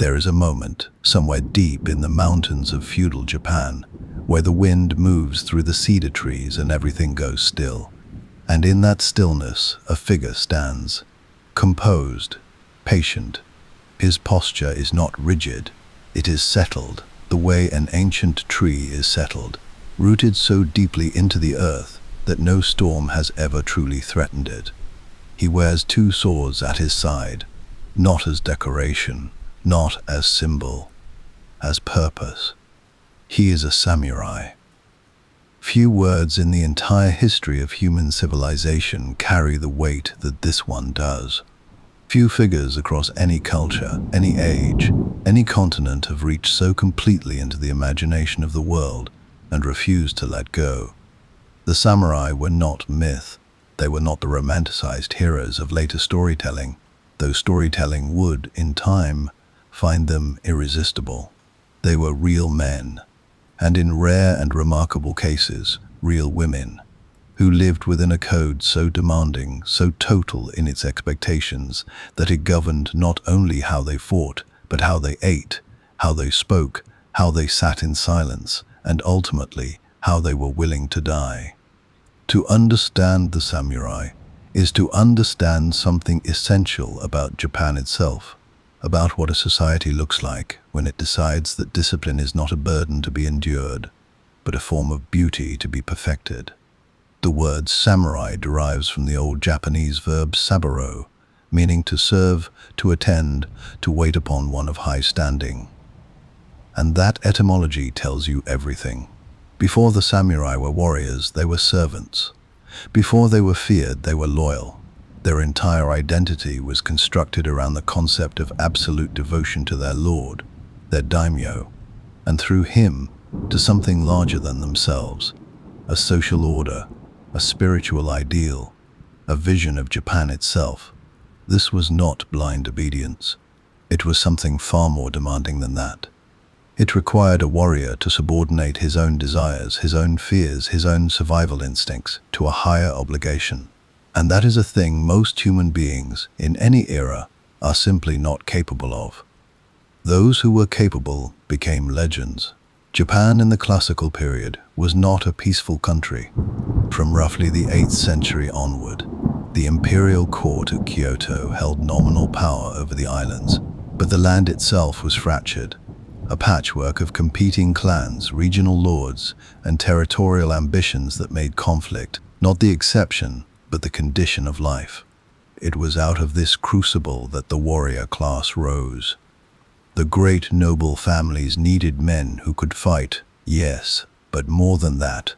There is a moment, somewhere deep in the mountains of feudal Japan, where the wind moves through the cedar trees and everything goes still. And in that stillness, a figure stands, composed, patient. His posture is not rigid, it is settled, the way an ancient tree is settled, rooted so deeply into the earth that no storm has ever truly threatened it. He wears two swords at his side, not as decoration, not as symbol, as purpose. He is a samurai. Few words in the entire history of human civilization carry the weight that this one does. Few figures across any culture, any age, any continent have reached so completely into the imagination of the world and refused to let go. The samurai were not myth. They were not the romanticized heroes of later storytelling, though storytelling would, in time, find them irresistible. They were real men, and in rare and remarkable cases, real women, who lived within a code so demanding, so total in its expectations, that it governed not only how they fought, but how they ate, how they spoke, how they sat in silence, and ultimately, how they were willing to die. To understand the samurai is to understand something essential about Japan itself, about what a society looks like when it decides that discipline is not a burden to be endured, but a form of beauty to be perfected. The word samurai derives from the old Japanese verb saburo, meaning to serve, to attend, to wait upon one of high standing. And that etymology tells you everything. Before the samurai were warriors, they were servants. Before they were feared, they were loyal. Their entire identity was constructed around the concept of absolute devotion to their lord, their daimyo, and through him to something larger than themselves, a social order, a spiritual ideal, a vision of Japan itself. This was not blind obedience. It was something far more demanding than that. It required a warrior to subordinate his own desires, his own fears, his own survival instincts to a higher obligation. And that is a thing most human beings, in any era, are simply not capable of. Those who were capable became legends. Japan in the classical period was not a peaceful country. From roughly the 8th century onward, the imperial court at Kyoto held nominal power over the islands, but the land itself was fractured, a patchwork of competing clans, regional lords, and territorial ambitions that made conflict not the exception, but the condition of life. It was out of this crucible that the warrior class rose. The great noble families needed men who could fight, yes, but more than that.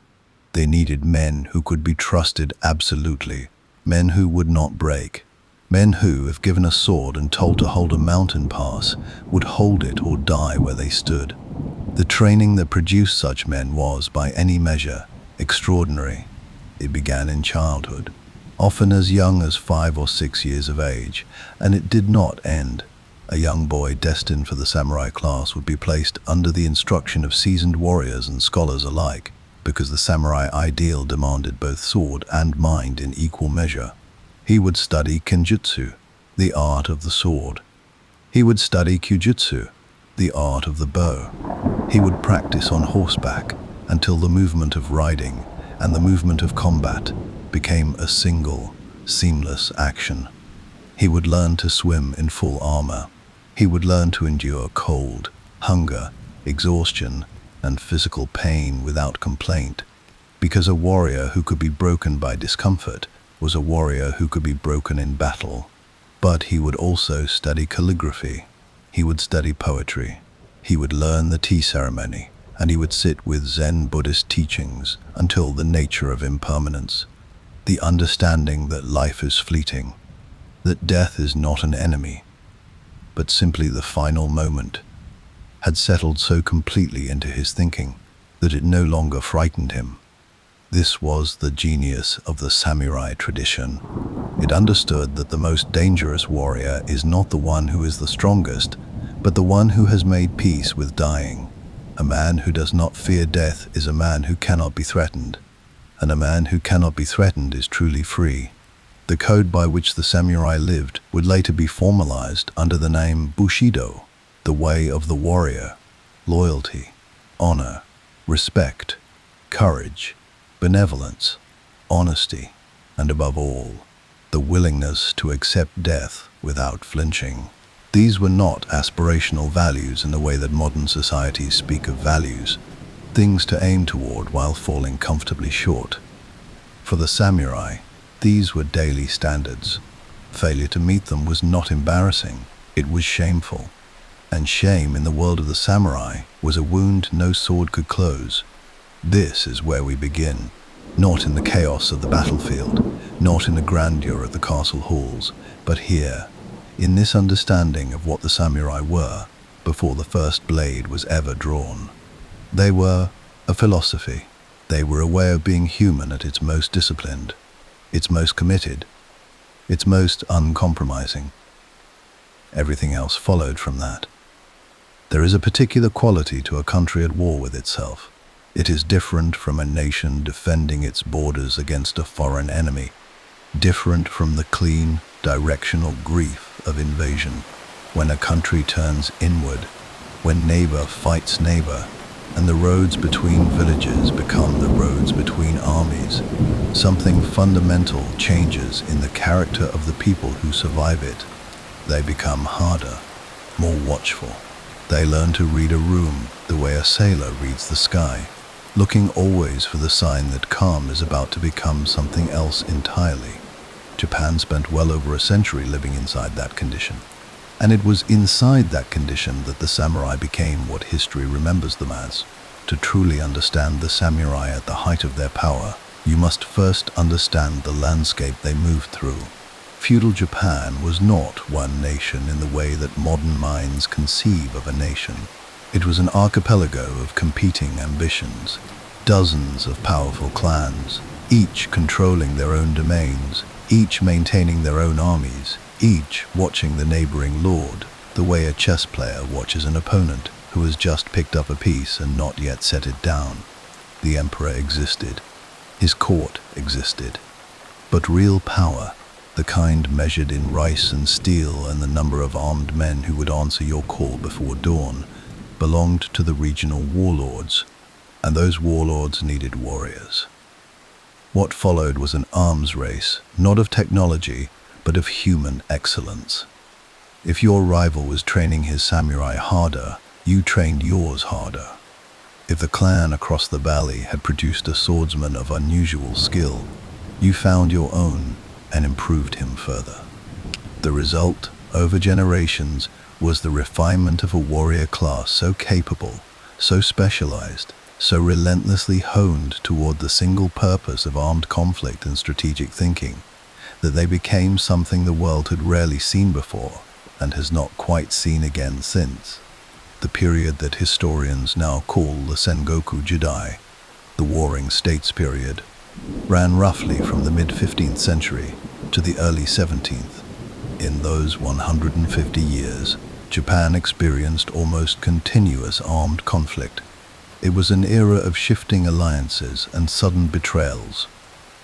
They needed men who could be trusted absolutely, men who would not break, men who, if given a sword and told to hold a mountain pass, would hold it or die where they stood. The training that produced such men was, by any measure, extraordinary. It began in childhood, often as young as 5 or 6 years of age, and it did not end. A young boy destined for the samurai class would be placed under the instruction of seasoned warriors and scholars alike, because the samurai ideal demanded both sword and mind in equal measure. He would study kenjutsu, the art of the sword. He would study kyujutsu, the art of the bow. He would practice on horseback until the movement of riding and the movement of combat became a single, seamless action. He would learn to swim in full armor. He would learn to endure cold, hunger, exhaustion, and physical pain without complaint, because a warrior who could be broken by discomfort was a warrior who could be broken in battle. But he would also study calligraphy. He would study poetry. He would learn the tea ceremony, and he would sit with Zen Buddhist teachings until the nature of impermanence, the understanding that life is fleeting, that death is not an enemy, but simply the final moment, had settled so completely into his thinking that it no longer frightened him. This was the genius of the samurai tradition. It understood that the most dangerous warrior is not the one who is the strongest, but the one who has made peace with dying. A man who does not fear death is a man who cannot be threatened, and a man who cannot be threatened is truly free. The code by which the samurai lived would later be formalized under the name Bushido, the way of the warrior, loyalty, honor, respect, courage, benevolence, honesty, and above all, the willingness to accept death without flinching. These were not aspirational values in the way that modern societies speak of values, things to aim toward while falling comfortably short. For the samurai, these were daily standards. Failure to meet them was not embarrassing, it was shameful. And shame in the world of the samurai was a wound no sword could close. This is where we begin, not in the chaos of the battlefield, not in the grandeur of the castle halls, but here, in this understanding of what the samurai were before the first blade was ever drawn. They were a philosophy. They were a way of being human at its most disciplined, its most committed, its most uncompromising. Everything else followed from that. There is a particular quality to a country at war with itself. It is different from a nation defending its borders against a foreign enemy, different from the clean, directional grief of invasion. When a country turns inward, when neighbor fights neighbor, and the roads between villages become the roads between armies, something fundamental changes in the character of the people who survive it. They become harder, more watchful. They learn to read a room the way a sailor reads the sky, looking always for the sign that calm is about to become something else entirely. Japan spent well over a century living inside that condition. And it was inside that condition that the samurai became what history remembers them as. To truly understand the samurai at the height of their power, you must first understand the landscape they moved through. Feudal Japan was not one nation in the way that modern minds conceive of a nation. It was an archipelago of competing ambitions, dozens of powerful clans, each controlling their own domains, each maintaining their own armies, each watching the neighboring lord, the way a chess player watches an opponent who has just picked up a piece and not yet set it down. The emperor existed. His court existed. But real power, the kind measured in rice and steel and the number of armed men who would answer your call before dawn, belonged to the regional warlords, and those warlords needed warriors. What followed was an arms race, not of technology, but of human excellence. If your rival was training his samurai harder, you trained yours harder. If the clan across the valley had produced a swordsman of unusual skill, you found your own and improved him further. The result, over generations, was the refinement of a warrior class so capable, so specialized, so relentlessly honed toward the single purpose of armed conflict and strategic thinking, that they became something the world had rarely seen before and has not quite seen again since. The period that historians now call the Sengoku Jidai, the Warring States period, ran roughly from the mid-15th century to the early 17th. In those 150 years, Japan experienced almost continuous armed conflict. It was an era of shifting alliances and sudden betrayals,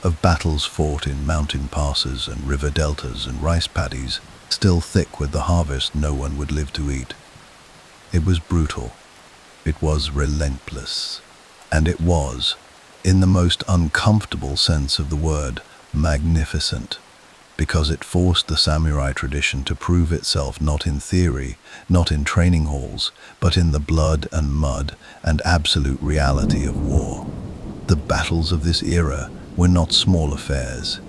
of battles fought in mountain passes and river deltas and rice paddies, still thick with the harvest no one would live to eat. It was brutal. It was relentless. And it was, in the most uncomfortable sense of the word, magnificent, because it forced the samurai tradition to prove itself not in theory, not in training halls, but in the blood and mud and absolute reality of war. The battles of this era were not small affairs.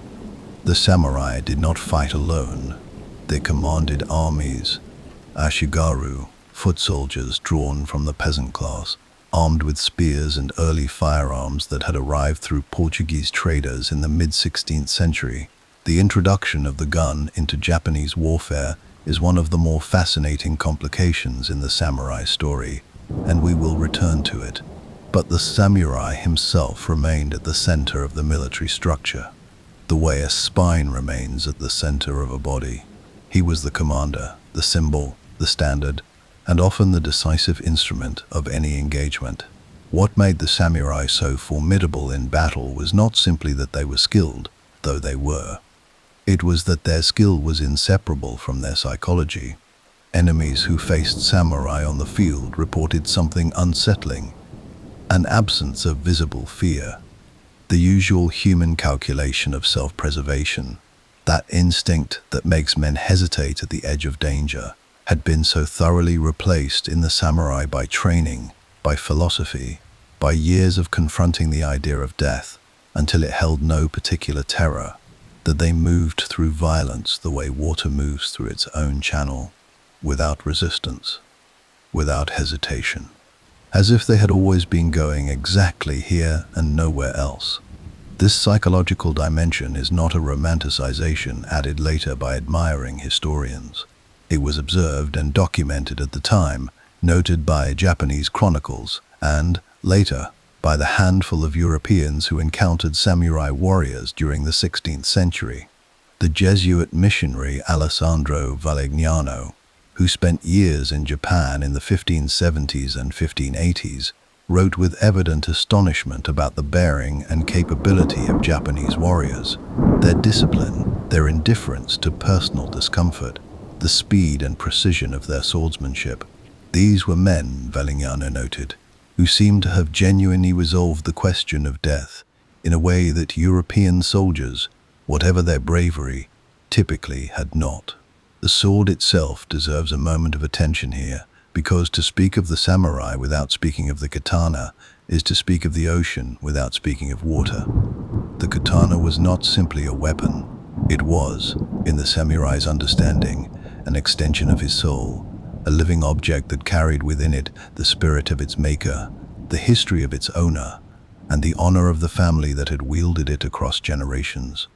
The samurai did not fight alone. They commanded armies, ashigaru, foot soldiers drawn from the peasant class, armed with spears and early firearms that had arrived through Portuguese traders in the mid-16th century. The introduction of the gun into Japanese warfare is one of the more fascinating complications in the samurai story, and we will return to it. But the samurai himself remained at the center of the military structure, the way a spine remains at the center of a body. He was the commander, the symbol, the standard, and often the decisive instrument of any engagement. What made the samurai so formidable in battle was not simply that they were skilled, though they were. It was that their skill was inseparable from their psychology. Enemies who faced samurai on the field reported something unsettling, an absence of visible fear. The usual human calculation of self-preservation, that instinct that makes men hesitate at the edge of danger, had been so thoroughly replaced in the samurai by training, by philosophy, by years of confronting the idea of death, until it held no particular terror, that they moved through violence the way water moves through its own channel, without resistance, without hesitation, as if they had always been going exactly here and nowhere else. This psychological dimension is not a romanticization added later by admiring historians. It was observed and documented at the time, noted by Japanese chronicles, and, later, by the handful of Europeans who encountered samurai warriors during the 16th century. The Jesuit missionary Alessandro Valignano, who spent years in Japan in the 1570s and 1580s, wrote with evident astonishment about the bearing and capability of Japanese warriors, their discipline, their indifference to personal discomfort, the speed and precision of their swordsmanship. These were men, Valignano noted, who seemed to have genuinely resolved the question of death in a way that European soldiers, whatever their bravery, typically had not. The sword itself deserves a moment of attention here, because to speak of the samurai without speaking of the katana is to speak of the ocean without speaking of water. The katana was not simply a weapon. It was, in the samurai's understanding, an extension of his soul, a living object that carried within it the spirit of its maker, the history of its owner, and the honor of the family that had wielded it across generations.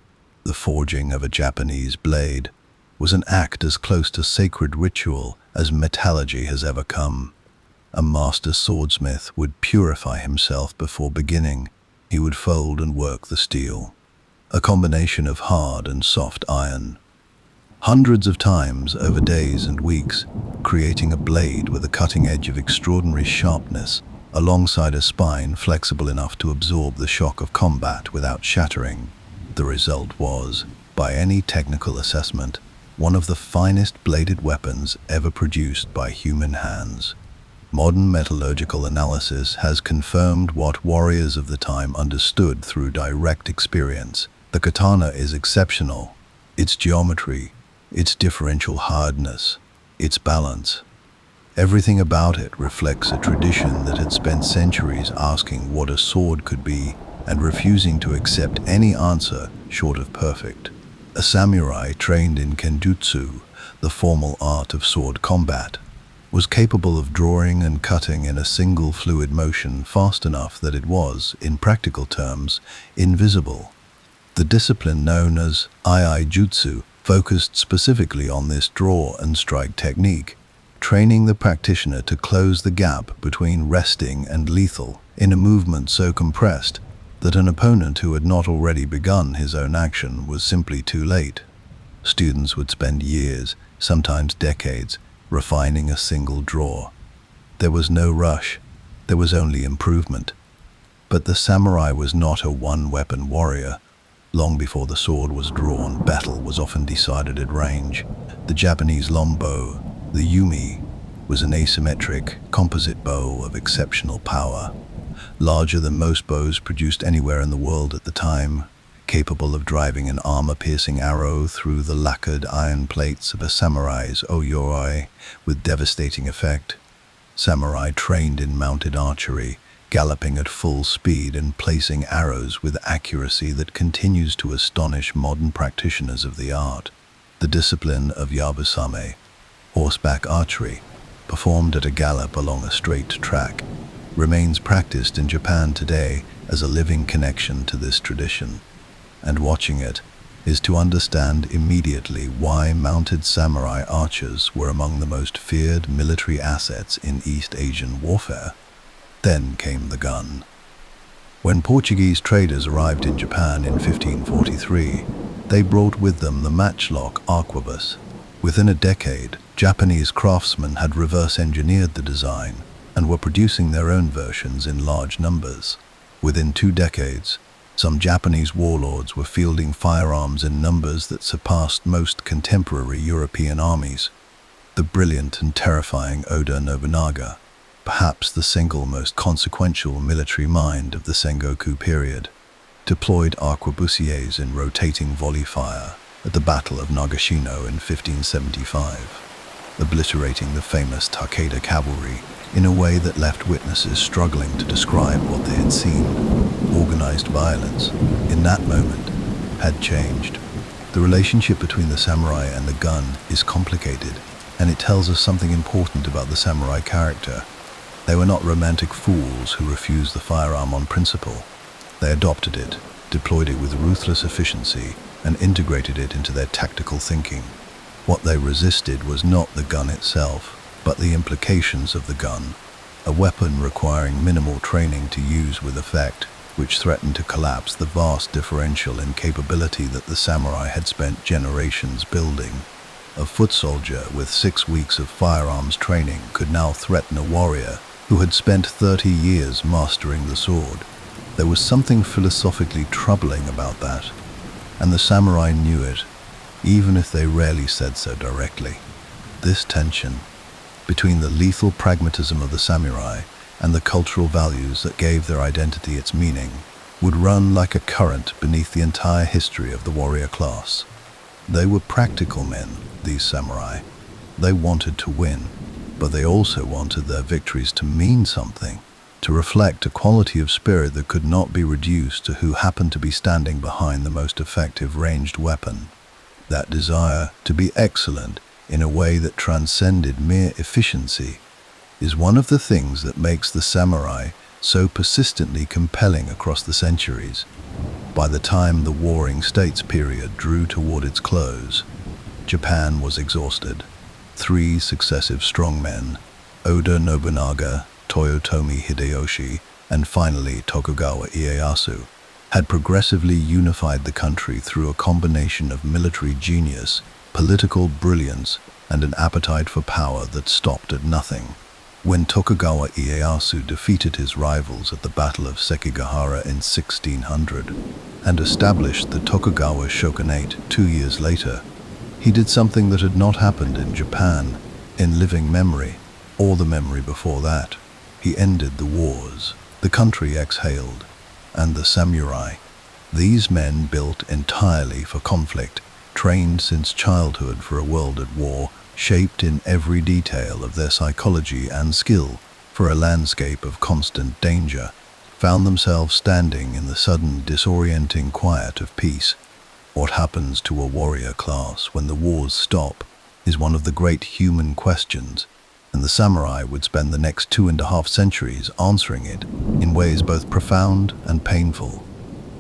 The forging of a Japanese blade was an act as close to sacred ritual as metallurgy has ever come. A master swordsmith would purify himself before beginning. He would fold and work the steel, a combination of hard and soft iron, hundreds of times over days and weeks, creating a blade with a cutting edge of extraordinary sharpness, alongside a spine flexible enough to absorb the shock of combat without shattering. The result was, by any technical assessment, one of the finest bladed weapons ever produced by human hands. Modern metallurgical analysis has confirmed what warriors of the time understood through direct experience. The katana is exceptional. Its geometry, its differential hardness, its balance. Everything about it reflects a tradition that had spent centuries asking what a sword could be and refusing to accept any answer short of perfect. A samurai trained in kenjutsu, the formal art of sword combat, was capable of drawing and cutting in a single fluid motion fast enough that it was, in practical terms, invisible. The discipline known as Ii-jutsu focused specifically on this draw and strike technique, training the practitioner to close the gap between resting and lethal in a movement so compressed that an opponent who had not already begun his own action was simply too late. Students would spend years, sometimes decades, refining a single draw. There was no rush, there was only improvement. But the samurai was not a one-weapon warrior. Long before the sword was drawn, battle was often decided at range. The Japanese longbow, the yumi, was an asymmetric, composite bow of exceptional power, larger than most bows produced anywhere in the world at the time, capable of driving an armor-piercing arrow through the lacquered iron plates of a samurai's oyori with devastating effect. Samurai trained in mounted archery, galloping at full speed and placing arrows with accuracy that continues to astonish modern practitioners of the art. The discipline of yabusame, horseback archery, performed at a gallop along a straight track, remains practiced in Japan today as a living connection to this tradition. And watching it is to understand immediately why mounted samurai archers were among the most feared military assets in East Asian warfare. Then came the gun. When Portuguese traders arrived in Japan in 1543, they brought with them the matchlock arquebus. Within a decade, Japanese craftsmen had reverse-engineered the design and were producing their own versions in large numbers. Within 2 decades, some Japanese warlords were fielding firearms in numbers that surpassed most contemporary European armies. the brilliant and terrifying Oda Nobunaga, perhaps the single most consequential military mind of the Sengoku period, deployed arquebusiers in rotating volley fire at the Battle of Nagashino in 1575, obliterating the famous Takeda cavalry in a way that left witnesses struggling to describe what they had seen. Organized violence, in that moment, had changed. The relationship between the samurai and the gun is complicated, and it tells us something important about the samurai character. They were not romantic fools who refused the firearm on principle. They adopted it, deployed it with ruthless efficiency, and integrated it into their tactical thinking. What they resisted was not the gun itself, but the implications of the gun, a weapon requiring minimal training to use with effect, which threatened to collapse the vast differential in capability that the samurai had spent generations building. A foot soldier with 6 weeks of firearms training could now threaten a warrior who had spent 30 years mastering the sword. There was something philosophically troubling about that, and the samurai knew it, even if they rarely said so directly. This tension between the lethal pragmatism of the samurai and the cultural values that gave their identity its meaning would run like a current beneath the entire history of the warrior class. They were practical men, these samurai. They wanted to win, but they also wanted their victories to mean something, to reflect a quality of spirit that could not be reduced to who happened to be standing behind the most effective ranged weapon. That desire to be excellent in a way that transcended mere efficiency is one of the things that makes the samurai so persistently compelling across the centuries. By the time the Warring States period drew toward its close, Japan was exhausted. 3 successive strongmen, Oda Nobunaga, Toyotomi Hideyoshi, and finally Tokugawa Ieyasu, had progressively unified the country through a combination of military genius, political brilliance, and an appetite for power that stopped at nothing. When Tokugawa Ieyasu defeated his rivals at the Battle of Sekigahara in 1600 and established the Tokugawa shogunate 2 years later, he did something that had not happened in Japan in living memory, or the memory before that. He ended the wars. The country exhaled, and the samurai, these men built entirely for conflict, trained since childhood for a world at war, shaped in every detail of their psychology and skill for a landscape of constant danger, found themselves standing in the sudden disorienting quiet of peace. What happens to a warrior class when the wars stop is one of the great human questions, and the samurai would spend the next 2.5 centuries answering it in ways both profound and painful.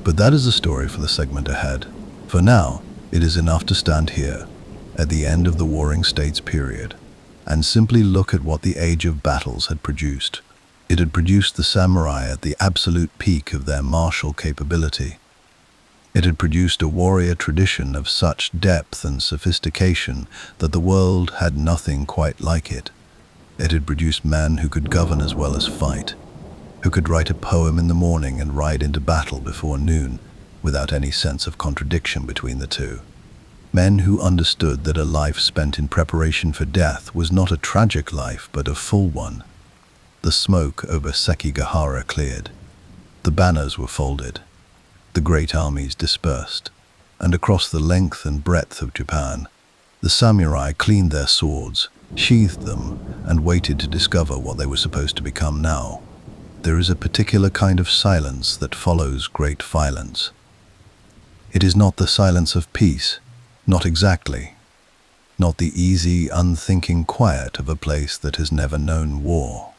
But that is a story for the segment ahead. For now, it is enough to stand here, at the end of the Warring States period, and simply look at what the age of battles had produced. It had produced the samurai at the absolute peak of their martial capability. It had produced a warrior tradition of such depth and sophistication that the world had nothing quite like it. It had produced men who could govern as well as fight, who could write a poem in the morning and ride into battle before noon, without any sense of contradiction between the two. Men who understood that a life spent in preparation for death was not a tragic life, but a full one. The smoke over Sekigahara cleared. The banners were folded. The great armies dispersed. And across the length and breadth of Japan, the samurai cleaned their swords, sheathed them, and waited to discover what they were supposed to become now. There is a particular kind of silence that follows great violence. It is not the silence of peace, not exactly. Not the easy, unthinking quiet of a place that has never known war.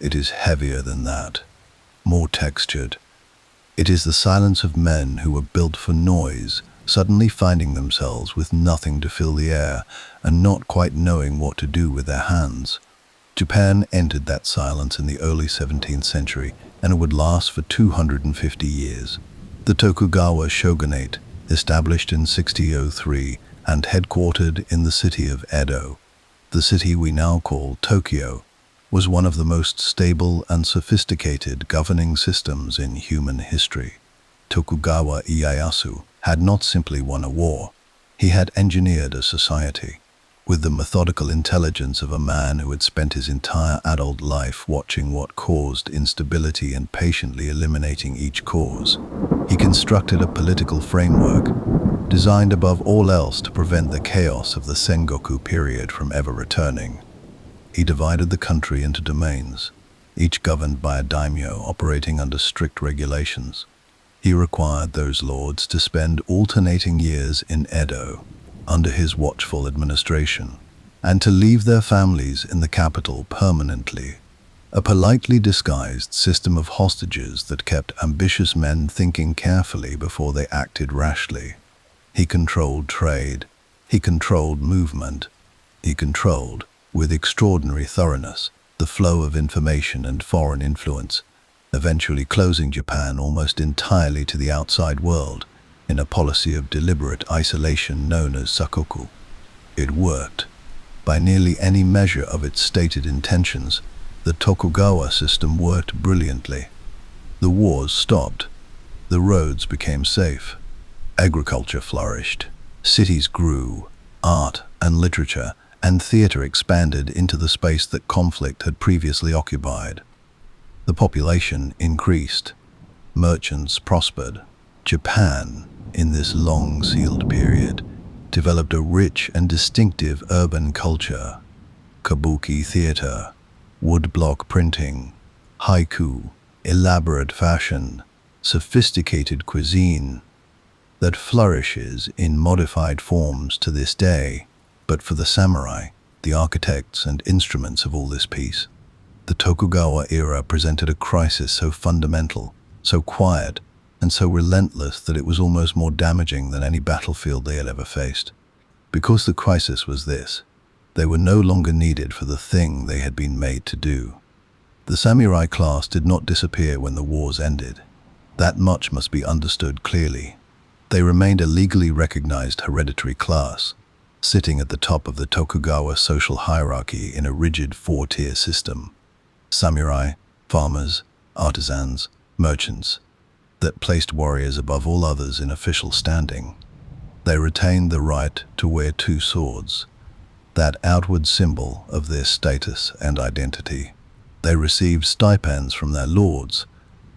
It is heavier than that, more textured. It is the silence of men who were built for noise, suddenly finding themselves with nothing to fill the air and not quite knowing what to do with their hands. Japan entered that silence in the early 17th century, and it would last for 250 years. The Tokugawa shogunate, established in 1603 and headquartered in the city of Edo, the city we now call Tokyo, was one of the most stable and sophisticated governing systems in human history. Tokugawa Ieyasu had not simply won a war, he had engineered a society. with the methodical intelligence of a man who had spent his entire adult life watching what caused instability and patiently eliminating each cause. He constructed a political framework designed above all else to prevent the chaos of the Sengoku period from ever returning. He divided the country into domains, each governed by a daimyo operating under strict regulations. He required those lords to spend alternating years in Edo, under his watchful administration, and to leave their families in the capital permanently, a politely disguised system of hostages that kept ambitious men thinking carefully before they acted rashly. He controlled trade, he controlled movement, he controlled, with extraordinary thoroughness, the flow of information and foreign influence, eventually closing Japan almost entirely to the outside world in a policy of deliberate isolation known as sakoku. It worked. By nearly any measure of its stated intentions, the Tokugawa system worked brilliantly. The wars stopped. The roads became safe. Agriculture flourished. Cities grew. Art and literature and theater expanded into the space that conflict had previously occupied. The population increased. Merchants prospered. Japan, in this long sealed period, developed a rich and distinctive urban culture. Kabuki theater, woodblock printing, haiku, elaborate fashion, sophisticated cuisine that flourishes in modified forms to this day. But for the samurai, the architects and instruments of all this peace, the Tokugawa era presented a crisis so fundamental, so quiet, and so relentless that it was almost more damaging than any battlefield they had ever faced. Because the crisis was this: they were no longer needed for the thing they had been made to do. The samurai class did not disappear when the wars ended. That much must be understood clearly. They remained a legally recognized hereditary class, sitting at the top of the Tokugawa social hierarchy in a rigid four-tier system. Samurai, farmers, artisans, merchants, that placed warriors above all others in official standing. They retained the right to wear two swords, that outward symbol of their status and identity. They received stipends from their lords,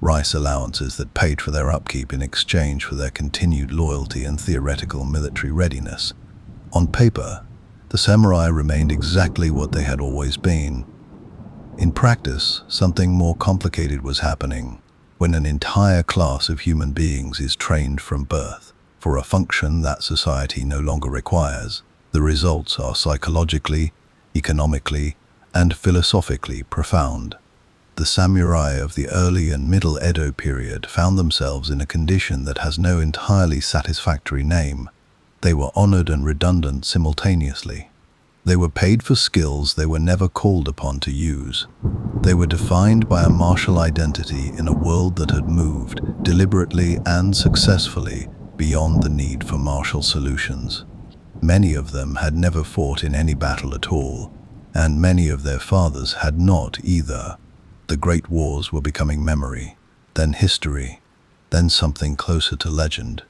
rice allowances that paid for their upkeep in exchange for their continued loyalty and theoretical military readiness. On paper, the samurai remained exactly what they had always been. In practice, something more complicated was happening. When an entire class of human beings is trained from birth for a function that society no longer requires, the results are psychologically, economically, and philosophically profound. The samurai of the early and middle Edo period found themselves in a condition that has no entirely satisfactory name. They were honored and redundant simultaneously. They were paid for skills they were never called upon to use. They were defined by a martial identity in a world that had moved, deliberately and successfully, beyond the need for martial solutions. Many of them had never fought in any battle at all, and many of their fathers had not either. The great wars were becoming memory, then history, then something closer to legend.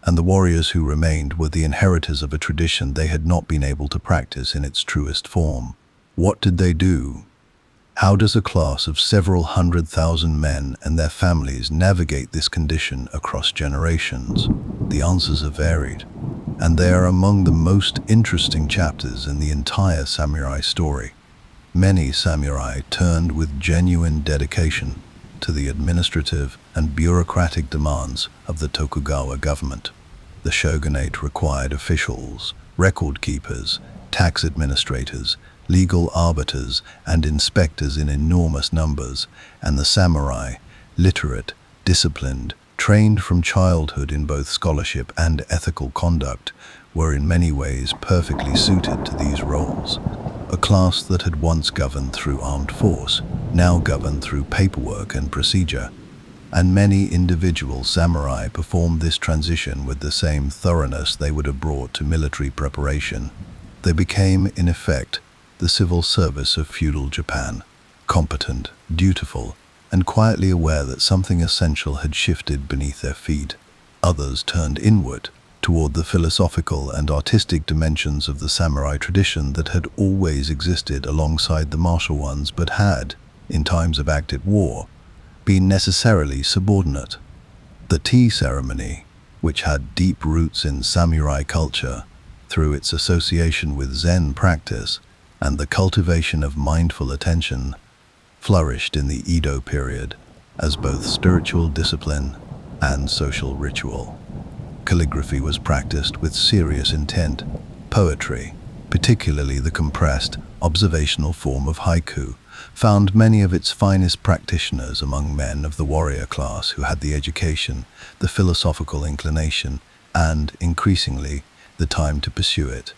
And the warriors who remained were the inheritors of a tradition they had not been able to practice in its truest form. What did they do? How does a class of several 100,000 men and their families navigate this condition across generations? The answers are varied, and they are among the most interesting chapters in the entire samurai story. Many samurai turned with genuine dedication to the administrative and bureaucratic demands of the Tokugawa government. The shogunate required officials, record keepers, tax administrators, legal arbiters, and inspectors in enormous numbers, and the samurai, literate, disciplined, trained from childhood in both scholarship and ethical conduct, were in many ways perfectly suited to these roles. A class that had once governed through armed force, now governed through paperwork and procedure, and many individual samurai performed this transition with the same thoroughness they would have brought to military preparation. They became, in effect, the civil service of feudal Japan, competent, dutiful, and quietly aware that something essential had shifted beneath their feet. Others turned inward, toward the philosophical and artistic dimensions of the samurai tradition that had always existed alongside the martial ones but had, in times of active war, been necessarily subordinate. The tea ceremony, which had deep roots in samurai culture through its association with Zen practice and the cultivation of mindful attention, flourished in the Edo period as both spiritual discipline and social ritual. Calligraphy was practiced with serious intent. Poetry, particularly the compressed, observational form of haiku, found many of its finest practitioners among men of the warrior class who had the education, the philosophical inclination, and, increasingly, the time to pursue it.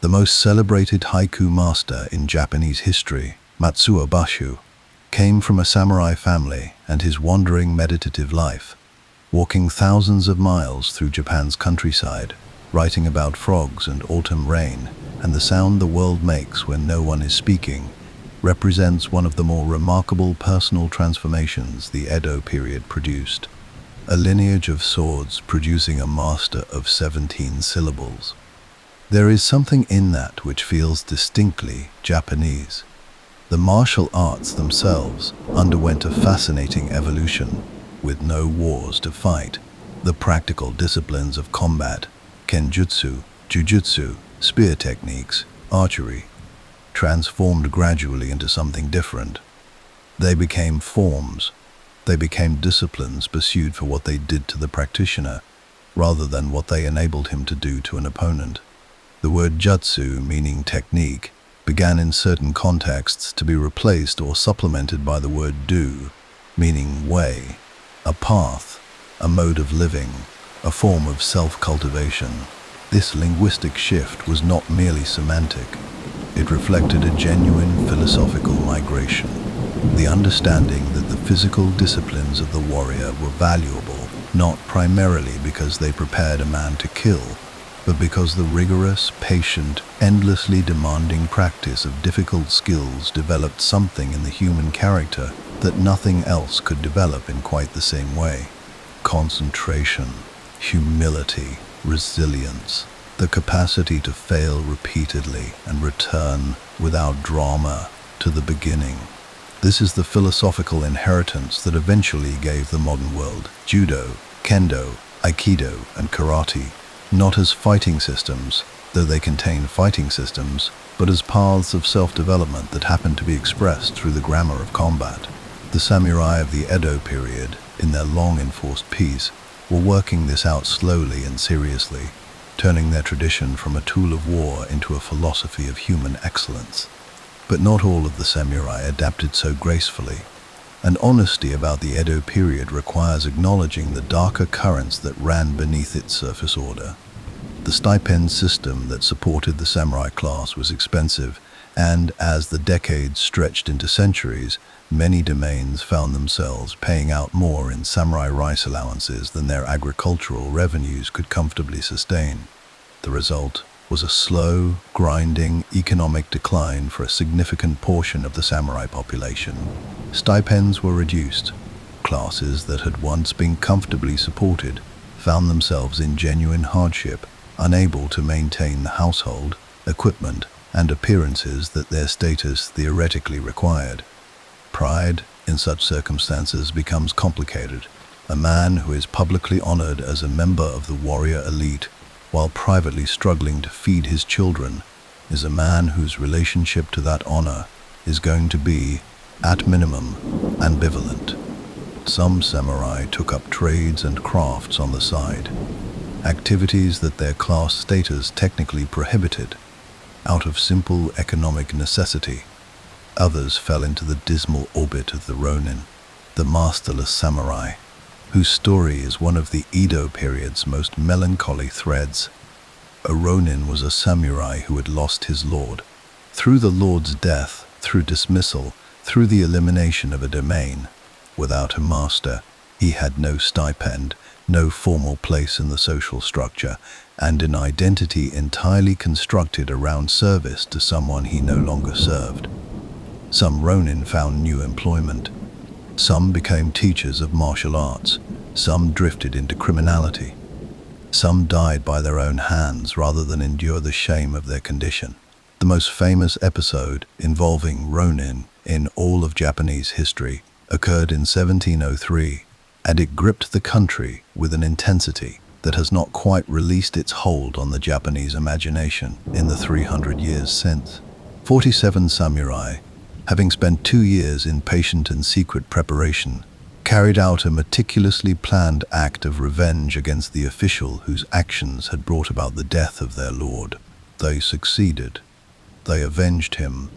The most celebrated haiku master in Japanese history, Matsuo Basho, came from a samurai family, and his wandering meditative life, walking thousands of miles through Japan's countryside, writing about frogs and autumn rain and the sound the world makes when no one is speaking, represents one of the more remarkable personal transformations the Edo period produced. A lineage of swords producing a master of 17 syllables. There is something in that which feels distinctly Japanese. The martial arts themselves underwent a fascinating evolution, with no wars to fight. The practical disciplines of combat, kenjutsu, jujutsu, spear techniques, archery, transformed gradually into something different. They became forms. They became disciplines pursued for what they did to the practitioner, rather than what they enabled him to do to an opponent. The word jutsu, meaning technique, began in certain contexts to be replaced or supplemented by the word do, meaning way, a path, a mode of living, a form of self-cultivation. This linguistic shift was not merely semantic. It reflected a genuine philosophical migration, the understanding that the physical disciplines of the warrior were valuable, not primarily because they prepared a man to kill, but because the rigorous, patient, endlessly demanding practice of difficult skills developed something in the human character that nothing else could develop in quite the same way. Concentration, humility, resilience, the capacity to fail repeatedly and return without drama to the beginning. This is the philosophical inheritance that eventually gave the modern world judo, kendo, aikido, and karate, not as fighting systems, though they contain fighting systems, but as paths of self-development that happen to be expressed through the grammar of combat. The samurai of the Edo period, in their long-enforced peace, were working this out slowly and seriously, turning their tradition from a tool of war into a philosophy of human excellence. But not all of the samurai adapted so gracefully. An honesty about the Edo period requires acknowledging the darker currents that ran beneath its surface order. The stipend system that supported the samurai class was expensive, and as the decades stretched into centuries, many domains found themselves paying out more in samurai rice allowances than their agricultural revenues could comfortably sustain. The result was a slow, grinding economic decline for a significant portion of the samurai population. Stipends were reduced. Classes that had once been comfortably supported found themselves in genuine hardship, unable to maintain the household, equipment, and appearances that their status theoretically required. Pride, in such circumstances, becomes complicated. A man who is publicly honored as a member of the warrior elite, while privately struggling to feed his children, is a man whose relationship to that honor is going to be, at minimum, ambivalent. Some samurai took up trades and crafts on the side, activities that their class status technically prohibited, out of simple economic necessity. Others fell into the dismal orbit of the ronin, the masterless samurai, whose story is one of the Edo period's most melancholy threads. A ronin was a samurai who had lost his lord. Through the lord's death, through dismissal, through the elimination of a domain, without a master, he had no stipend, no formal place in the social structure, and an identity entirely constructed around service to someone he no longer served. Some ronin found new employment. Some became teachers of martial arts. Some drifted into criminality. Some died by their own hands rather than endure the shame of their condition. The most famous episode involving Ronin in all of Japanese history occurred in 1703, and it gripped the country with an intensity that has not quite released its hold on the Japanese imagination in the 300 years since. 47 samurai, having spent 2 years in patient and secret preparation, carried out a meticulously planned act of revenge against the official whose actions had brought about the death of their lord. They succeeded. They avenged him,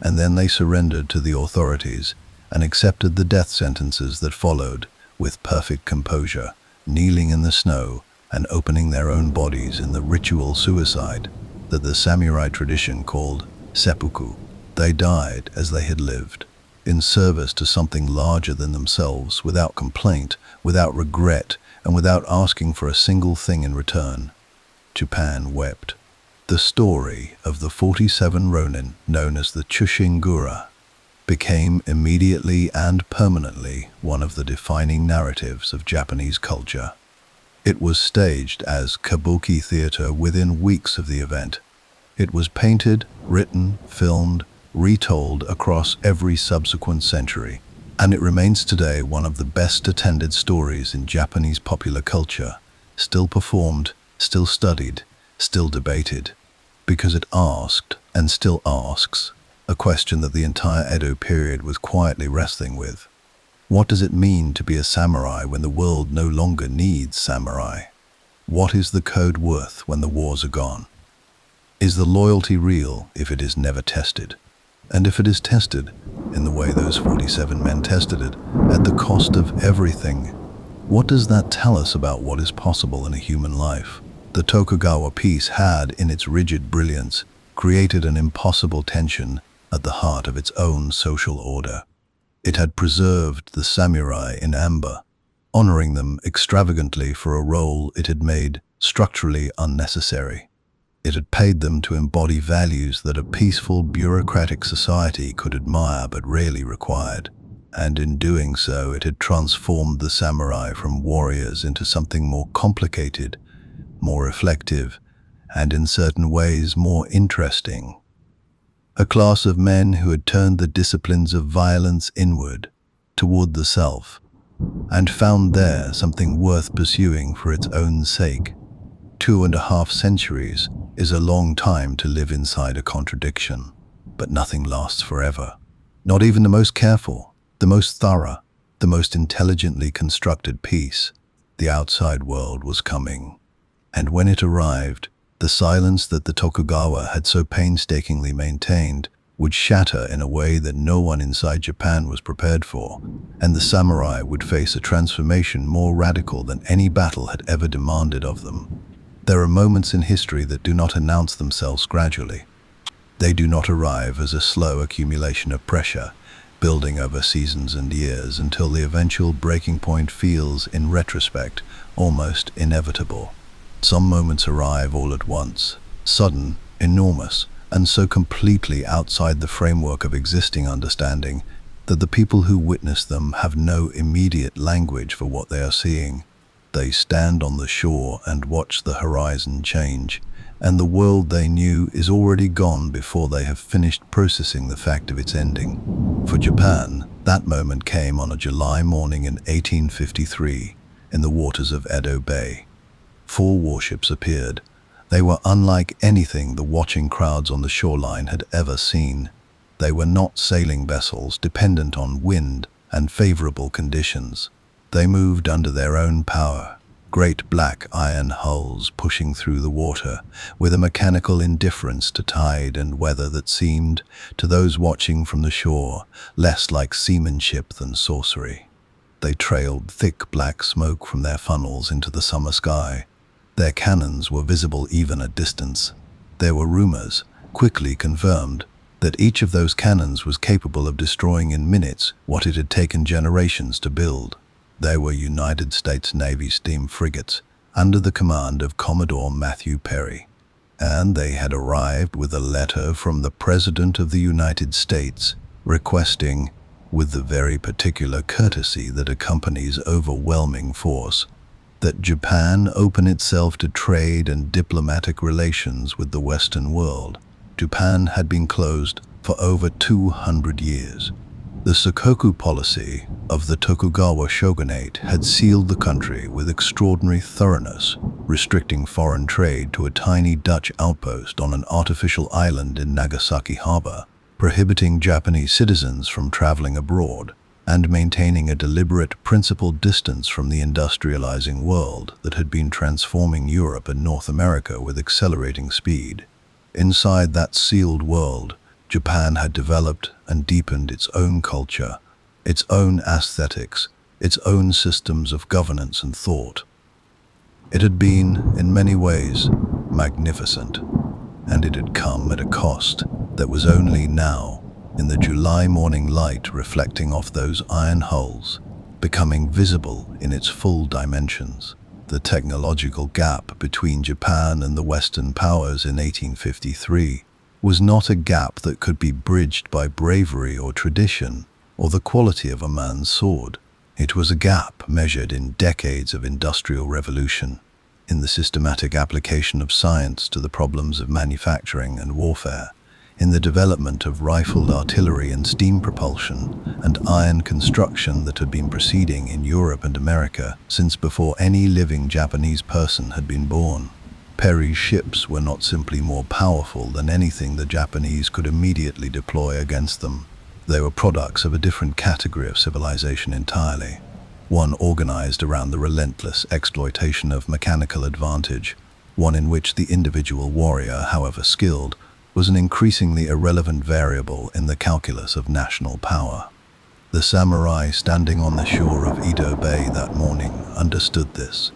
and then they surrendered to the authorities and accepted the death sentences that followed with perfect composure, kneeling in the snow and opening their own bodies in the ritual suicide that the samurai tradition called seppuku. They died as they had lived, in service to something larger than themselves, without complaint, without regret, and without asking for a single thing in return. Japan wept. The story of the 47 Ronin, known as the Chushingura, became immediately and permanently one of the defining narratives of Japanese culture. It was staged as kabuki theater within weeks of the event. It was painted, written, filmed, retold across every subsequent century, and it remains today one of the best attended stories in Japanese popular culture, still performed, still studied, still debated, because it asked, and still asks, a question that the entire Edo period was quietly wrestling with. What does it mean to be a samurai when the world no longer needs samurai? What is the code worth when the wars are gone? Is the loyalty real if it is never tested? And if it is tested, in the way those 47 men tested it, at the cost of everything, what does that tell us about what is possible in a human life? The Tokugawa piece had, in its rigid brilliance, created an impossible tension at the heart of its own social order. It had preserved the samurai in amber, honoring them extravagantly for a role it had made structurally unnecessary. It had paid them to embody values that a peaceful, bureaucratic society could admire but rarely required. And in doing so, it had transformed the samurai from warriors into something more complicated, more reflective, and in certain ways more interesting. A class of men who had turned the disciplines of violence inward, toward the self, and found there something worth pursuing for its own sake. 2.5 centuries is a long time to live inside a contradiction, but nothing lasts forever. Not even the most careful, the most thorough, the most intelligently constructed piece. The outside world was coming. And when it arrived, the silence that the Tokugawa had so painstakingly maintained would shatter in a way that no one inside Japan was prepared for, and the samurai would face a transformation more radical than any battle had ever demanded of them. There are moments in history that do not announce themselves gradually. They do not arrive as a slow accumulation of pressure, building over seasons and years until the eventual breaking point feels, in retrospect, almost inevitable. Some moments arrive all at once, sudden, enormous, and so completely outside the framework of existing understanding that the people who witness them have no immediate language for what they are seeing. They stand on the shore and watch the horizon change, and the world they knew is already gone before they have finished processing the fact of its ending. For Japan, that moment came on a July morning in 1853 in the waters of Edo Bay. 4 warships appeared. They were unlike anything the watching crowds on the shoreline had ever seen. They were not sailing vessels dependent on wind and favorable conditions. They moved under their own power, great black iron hulls pushing through the water with a mechanical indifference to tide and weather that seemed, to those watching from the shore, less like seamanship than sorcery. They trailed thick black smoke from their funnels into the summer sky. Their cannons were visible even at distance. There were rumors, quickly confirmed, that each of those cannons was capable of destroying in minutes what it had taken generations to build. They were United States Navy steam frigates under the command of Commodore Matthew Perry, and they had arrived with a letter from the President of the United States requesting, with the very particular courtesy that accompanies overwhelming force, that Japan open itself to trade and diplomatic relations with the Western world. Japan had been closed for over 200 years. The Sakoku policy of the Tokugawa shogunate had sealed the country with extraordinary thoroughness, restricting foreign trade to a tiny Dutch outpost on an artificial island in Nagasaki harbor, prohibiting Japanese citizens from traveling abroad, and maintaining a deliberate, principled distance from the industrializing world that had been transforming Europe and North America with accelerating speed. Inside that sealed world, Japan had developed and deepened its own culture, its own aesthetics, its own systems of governance and thought. It had been, in many ways, magnificent, and it had come at a cost that was only now, in the July morning light reflecting off those iron hulls, becoming visible in its full dimensions. The technological gap between Japan and the Western powers in 1853 was not a gap that could be bridged by bravery or tradition or the quality of a man's sword. It was a gap measured in decades of industrial revolution, in the systematic application of science to the problems of manufacturing and warfare, in the development of rifled artillery and steam propulsion and iron construction that had been proceeding in Europe and America since before any living Japanese person had been born. Perry's ships were not simply more powerful than anything the Japanese could immediately deploy against them. They were products of a different category of civilization entirely, one organized around the relentless exploitation of mechanical advantage, one in which the individual warrior, however skilled, was an increasingly irrelevant variable in the calculus of national power. The samurai standing on the shore of Edo Bay that morning understood this.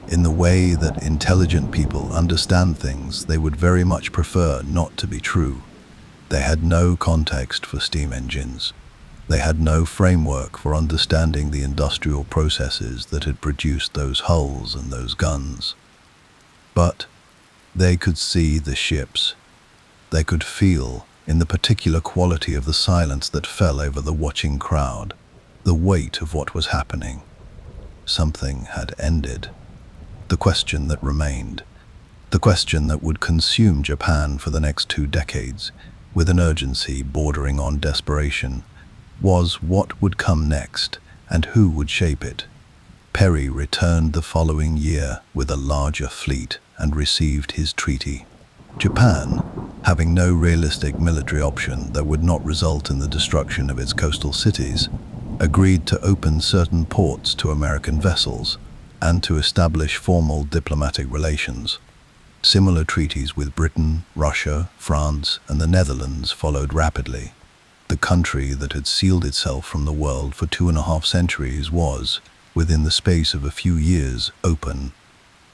In the way that intelligent people understand things they would very much prefer not to be true. They had no context for steam engines. They had no framework for understanding the industrial processes that had produced those hulls and those guns. But they could see the ships. They could feel, in the particular quality of the silence that fell over the watching crowd, the weight of what was happening. Something had ended. The question that remained, the question that would consume Japan for the next 2 decades, with an urgency bordering on desperation, was what would come next and who would shape it. Perry returned the following year with a larger fleet and received his treaty. Japan, having no realistic military option that would not result in the destruction of its coastal cities, agreed to open certain ports to American vessels and to establish formal diplomatic relations. Similar treaties with Britain, Russia, France, and the Netherlands followed rapidly. The country that had sealed itself from the world for 2.5 centuries was, within the space of a few years, open,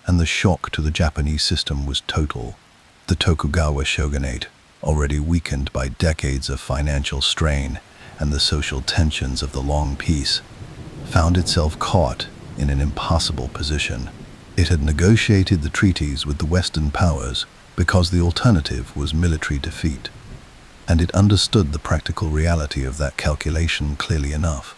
and the shock to the Japanese system was total. The Tokugawa shogunate, already weakened by decades of financial strain and the social tensions of the long peace, found itself caught in an impossible position. It had negotiated the treaties with the Western powers because the alternative was military defeat, and it understood the practical reality of that calculation clearly enough.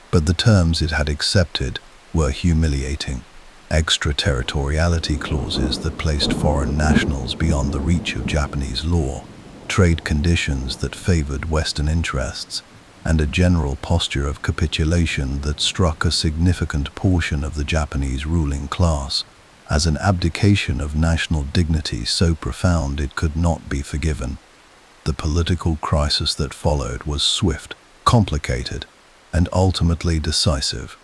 But the terms it had accepted were humiliating. Extraterritoriality clauses that placed foreign nationals beyond the reach of Japanese law, trade conditions that favored Western interests, and a general posture of capitulation that struck a significant portion of the Japanese ruling class as an abdication of national dignity so profound it could not be forgiven. The political crisis that followed was swift, complicated, and ultimately decisive.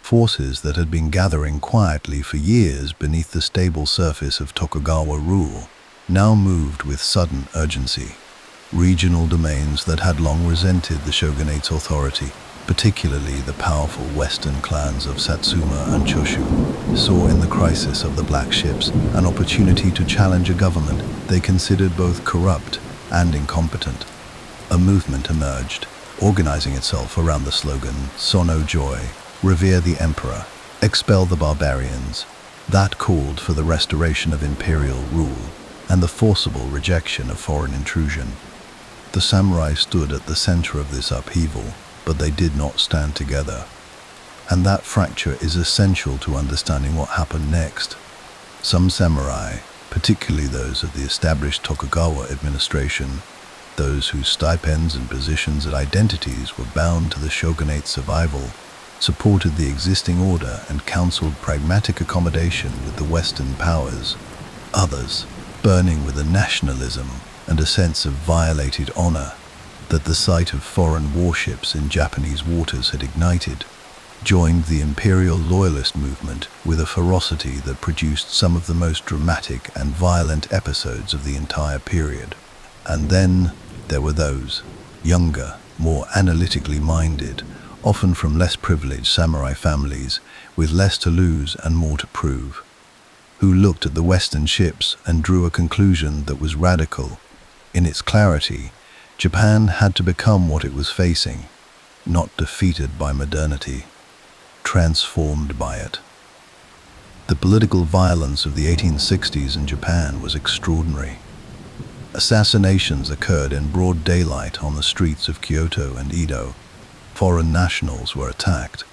Forces that had been gathering quietly for years beneath the stable surface of Tokugawa rule now moved with sudden urgency. Regional domains that had long resented the shogunate's authority, particularly the powerful western clans of Satsuma and Choshu, saw in the crisis of the Black Ships an opportunity to challenge a government they considered both corrupt and incompetent. A movement emerged, organizing itself around the slogan, Sono Joy, revere the emperor, expel the barbarians. That called for the restoration of imperial rule and the forcible rejection of foreign intrusion. The samurai stood at the center of this upheaval, but they did not stand together. And that fracture is essential to understanding what happened next. Some samurai, particularly those of the established Tokugawa administration, those whose stipends and positions and identities were bound to the shogunate's survival, supported the existing order and counseled pragmatic accommodation with the Western powers. Others, burning with a nationalism and a sense of violated honor that the sight of foreign warships in Japanese waters had ignited, joined the imperial loyalist movement with a ferocity that produced some of the most dramatic and violent episodes of the entire period. And then there were those, younger, more analytically minded, often from less privileged samurai families with less to lose and more to prove, who looked at the Western ships and drew a conclusion that was radical. In its clarity, Japan had to become what it was facing, not defeated by modernity, transformed by it. The political violence of the 1860s in Japan was extraordinary. Assassinations occurred in broad daylight on the streets of Kyoto and Edo. Foreign nationals were attacked.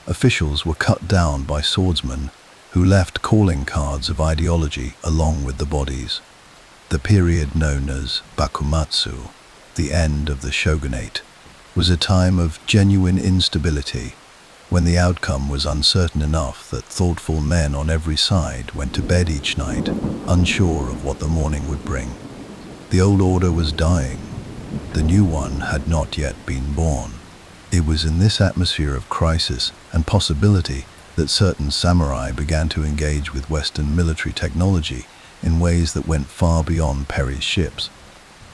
Officials were cut down by swordsmen who left calling cards of ideology along with the bodies. The period known as Bakumatsu, the end of the shogunate, was a time of genuine instability, when the outcome was uncertain enough that thoughtful men on every side went to bed each night, unsure of what the morning would bring. The old order was dying. The new one had not yet been born. It was in this atmosphere of crisis and possibility that certain samurai began to engage with Western military technology in ways that went far beyond Perry's ships.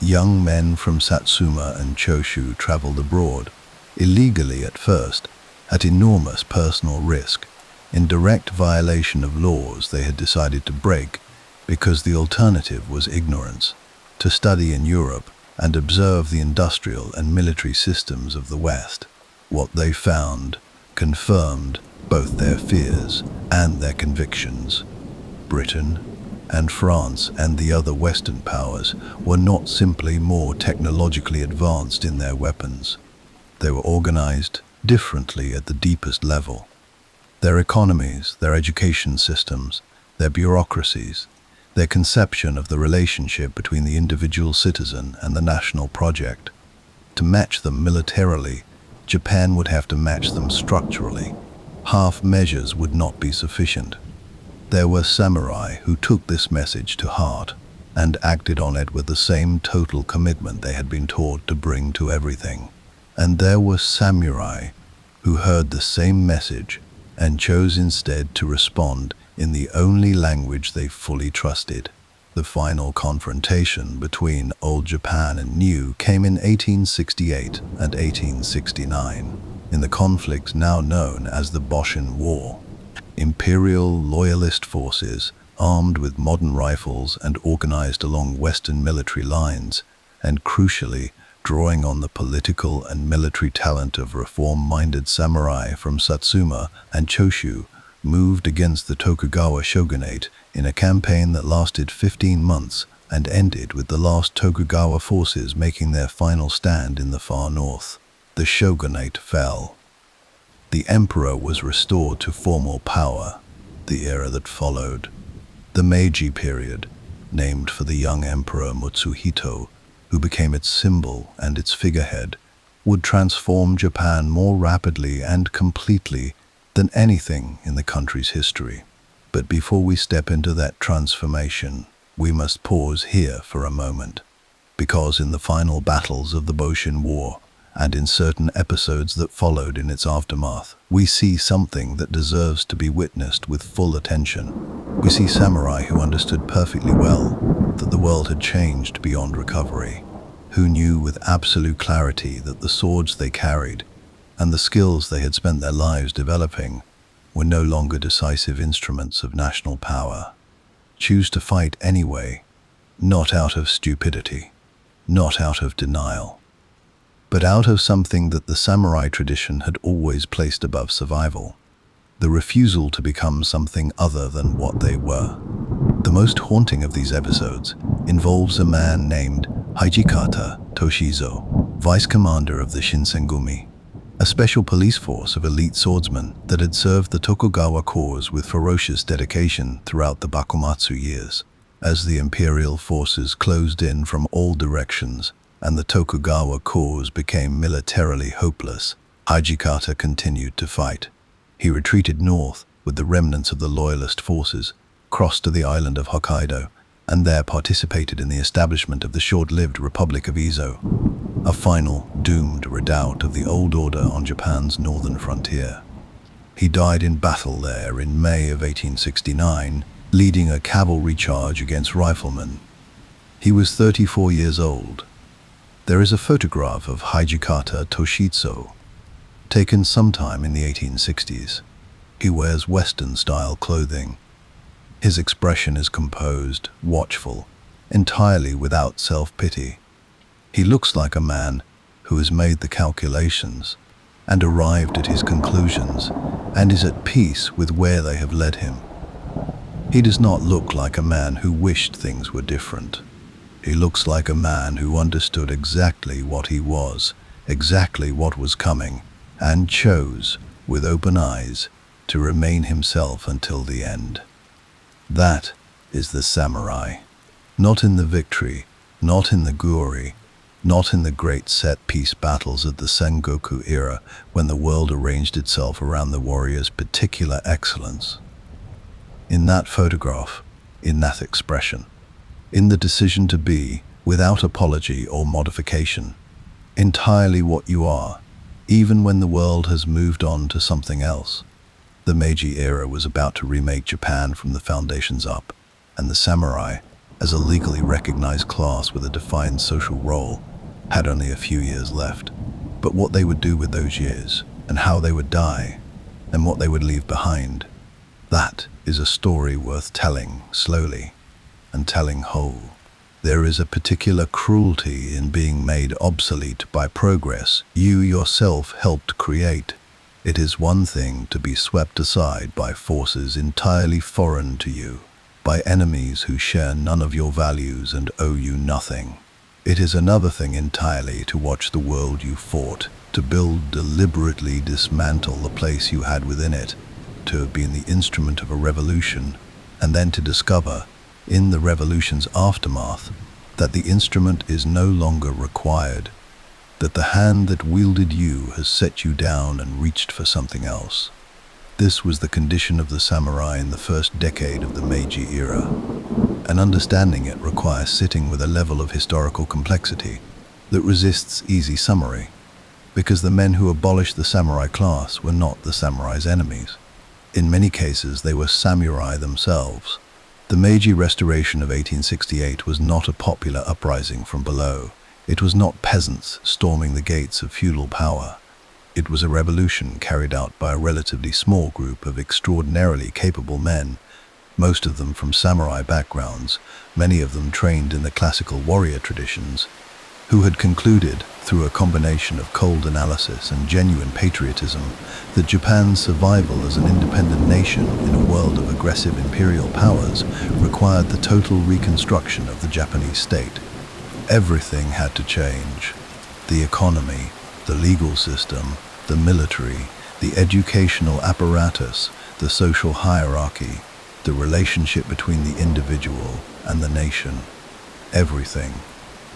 Young men from Satsuma and Choshu traveled abroad, illegally at first, at enormous personal risk, in direct violation of laws they had decided to break because the alternative was ignorance, to study in Europe and observe the industrial and military systems of the West. What they found confirmed both their fears and their convictions. Britain and France and the other Western powers were not simply more technologically advanced in their weapons. They were organized differently at the deepest level. Their economies, their education systems, their bureaucracies, their conception of the relationship between the individual citizen and the national project. To match them militarily, Japan would have to match them structurally. Half measures would not be sufficient. There were samurai who took this message to heart and acted on it with the same total commitment they had been taught to bring to everything. And there were samurai who heard the same message and chose instead to respond in the only language they fully trusted. The final confrontation between Old Japan and New came in 1868 and 1869, in the conflict now known as the Boshin War. Imperial loyalist forces, armed with modern rifles and organized along Western military lines, and crucially, drawing on the political and military talent of reform-minded samurai from Satsuma and Choshu, moved against the Tokugawa shogunate in a campaign that lasted 15 months and ended with the last Tokugawa forces making their final stand in the far north. The shogunate fell. The emperor was restored to formal power. The era that followed, the Meiji period, named for the young emperor Mutsuhito, who became its symbol and its figurehead, would transform Japan more rapidly and completely than anything in the country's history. But before we step into that transformation, we must pause here for a moment, because in the final battles of the Boshin War, and in certain episodes that followed in its aftermath, we see something that deserves to be witnessed with full attention. We see samurai who understood perfectly well that the world had changed beyond recovery, who knew with absolute clarity that the swords they carried and the skills they had spent their lives developing were no longer decisive instruments of national power. Choose to fight anyway, not out of stupidity, not out of denial, but out of something that the samurai tradition had always placed above survival: the refusal to become something other than what they were. The most haunting of these episodes involves a man named Hijikata Toshizo, vice commander of the Shinsengumi. a special police force of elite swordsmen that had served the Tokugawa cause with ferocious dedication throughout the Bakumatsu years. As the imperial forces closed in from all directions and the Tokugawa cause became militarily hopeless, Hijikata continued to fight. He retreated north with the remnants of the loyalist forces, crossed to the island of Hokkaido, and there participated in the establishment of the short-lived Republic of Izo, a final, doomed redoubt of the old order on Japan's northern frontier. He died in battle there in May of 1869, leading a cavalry charge against riflemen. He was 34 years old. There is a photograph of Hijikata Toshitsu, taken sometime in the 1860s. He wears Western-style clothing. His expression is composed, watchful, entirely without self-pity. He looks like a man who has made the calculations and arrived at his conclusions and is at peace with where they have led him. He does not look like a man who wished things were different. He looks like a man who understood exactly what he was, exactly what was coming, and chose, with open eyes, to remain himself until the end. That is the samurai. Not in the victory, not in the glory, not in the great set-piece battles of the Sengoku era when the world arranged itself around the warrior's particular excellence. In that photograph, in that expression, in the decision to be, without apology or modification, entirely what you are, even when the world has moved on to something else. The Meiji era was about to remake Japan from the foundations up, and the samurai, as a legally recognized class with a defined social role, had only a few years left. But what they would do with those years, and how they would die, and what they would leave behind, that is a story worth telling slowly and telling whole. There is a particular cruelty in being made obsolete by progress you yourself helped create. It is one thing to be swept aside by forces entirely foreign to you, by enemies who share none of your values and owe you nothing. It is another thing entirely to watch the world you fought, to build deliberately dismantle the place you had within it, to have been the instrument of a revolution, and then to discover, in the revolution's aftermath, that the instrument is no longer required, that the hand that wielded you has set you down and reached for something else. This was the condition of the samurai in the first decade of the Meiji era, and understanding it requires sitting with a level of historical complexity that resists easy summary, because the men who abolished the samurai class were not the samurai's enemies. In many cases, they were samurai themselves. The Meiji Restoration of 1868 was not a popular uprising from below. It was not peasants storming the gates of feudal power. It was a revolution carried out by a relatively small group of extraordinarily capable men, most of them from samurai backgrounds, many of them trained in the classical warrior traditions, who had concluded, through a combination of cold analysis and genuine patriotism, that Japan's survival as an independent nation in a world of aggressive imperial powers required the total reconstruction of the Japanese state. Everything had to change. The economy, the legal system, the military, the educational apparatus, the social hierarchy, the relationship between the individual and the nation. Everything.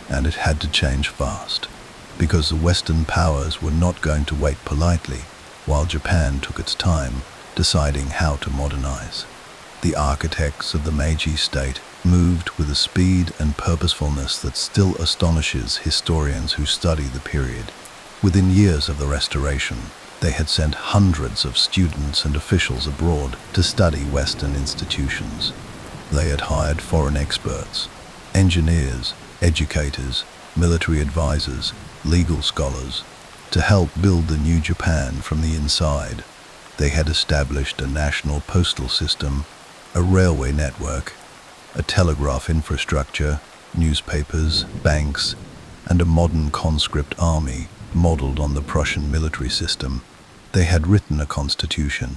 And it had to change fast, because the Western powers were not going to wait politely while Japan took its time deciding how to modernize. The architects of the Meiji state moved with a speed and purposefulness that still astonishes historians who study the period. Within years of the Restoration, they had sent hundreds of students and officials abroad to study Western institutions. They had hired foreign experts, engineers, educators, military advisors, legal scholars, to help build the new Japan from the inside. They had established a national postal system, a railway network, a telegraph infrastructure, newspapers, banks, and a modern conscript army modeled on the Prussian military system. They had written a constitution.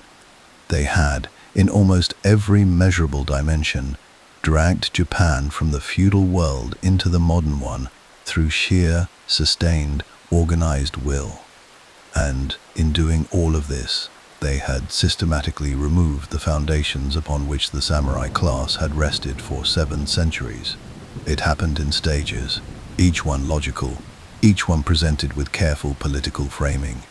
They had, in almost every measurable dimension, dragged Japan from the feudal world into the modern one through sheer, sustained, organized will. And in doing all of this, they had systematically removed the foundations upon which the samurai class had rested for 7 centuries. It happened in stages, each one logical, each one presented with careful political framing,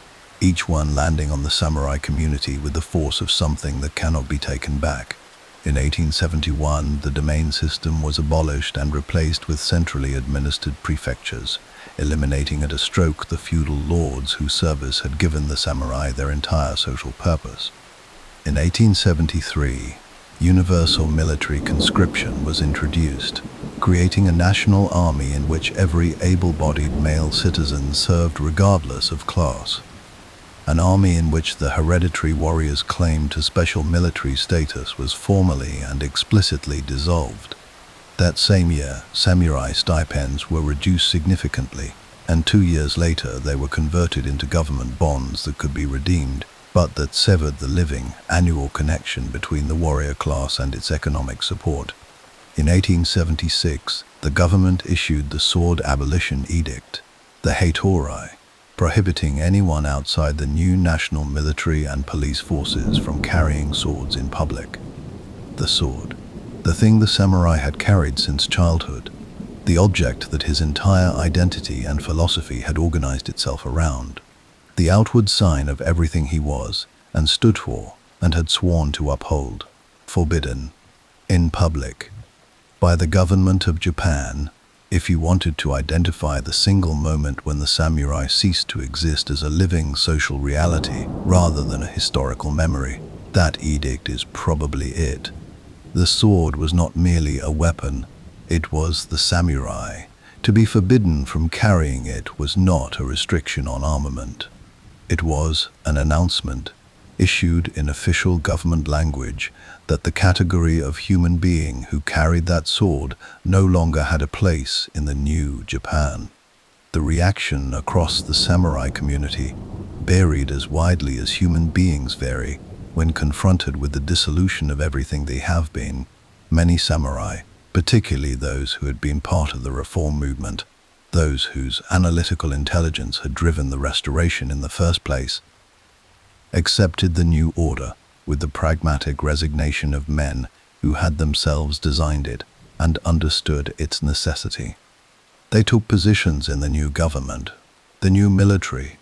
each one landing on the samurai community with the force of something that cannot be taken back. In 1871, the domain system was abolished and replaced with centrally administered prefectures, eliminating at a stroke the feudal lords whose service had given the samurai their entire social purpose. In 1873, universal military conscription was introduced, creating a national army in which every able-bodied male citizen served regardless of class. An army in which the hereditary warrior's claim to special military status was formally and explicitly dissolved. That same year, samurai stipends were reduced significantly, and 2 years later they were converted into government bonds that could be redeemed, but that severed the living, annual connection between the warrior class and its economic support. In 1876, the government issued the Sword Abolition Edict, the Heitori, prohibiting anyone outside the new national military and police forces from carrying swords in public. The sword, the thing the samurai had carried since childhood, the object that his entire identity and philosophy had organized itself around, the outward sign of everything he was and stood for and had sworn to uphold, forbidden, in public, by the government of Japan. If you wanted to identify the single moment when the samurai ceased to exist as a living social reality rather than a historical memory, that edict is probably it. The sword was not merely a weapon, it was the samurai. To be forbidden from carrying it was not a restriction on armament. It was an announcement, issued in official government language, that the category of human being who carried that sword no longer had a place in the new Japan. The reaction across the samurai community varied as widely as human beings vary when confronted with the dissolution of everything they have been. Many samurai, particularly those who had been part of the reform movement, those whose analytical intelligence had driven the restoration in the first place, accepted the new order with the pragmatic resignation of men who had themselves designed it and understood its necessity. They took positions in the new government, the new military,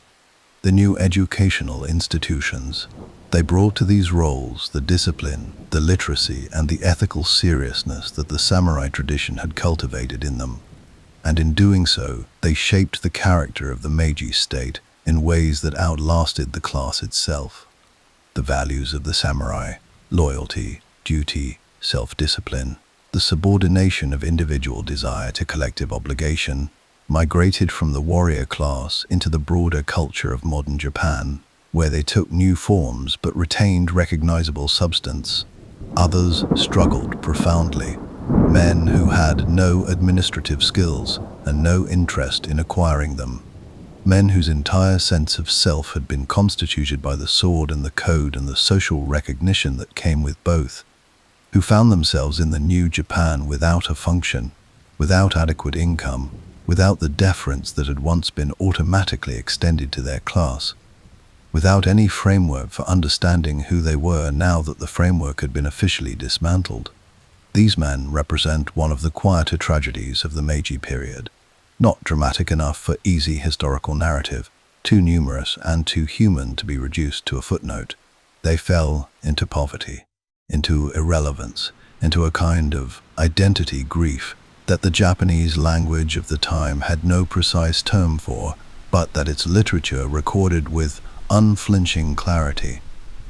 the new educational institutions. They brought to these roles the discipline, the literacy, and the ethical seriousness that the samurai tradition had cultivated in them. And in doing so, they shaped the character of the Meiji state in ways that outlasted the class itself. The values of the samurai, loyalty, duty, self-discipline, the subordination of individual desire to collective obligation, migrated from the warrior class into the broader culture of modern Japan, where they took new forms but retained recognizable substance. Others struggled profoundly. Men who had no administrative skills and no interest in acquiring them. Men whose entire sense of self had been constituted by the sword and the code and the social recognition that came with both, who found themselves in the new Japan without a function, without adequate income, without the deference that had once been automatically extended to their class, without any framework for understanding who they were now that the framework had been officially dismantled. These men represent one of the quieter tragedies of the Meiji period, not dramatic enough for easy historical narrative, too numerous and too human to be reduced to a footnote. They fell into poverty, into irrelevance, into a kind of identity grief that the Japanese language of the time had no precise term for, but that its literature recorded with unflinching clarity.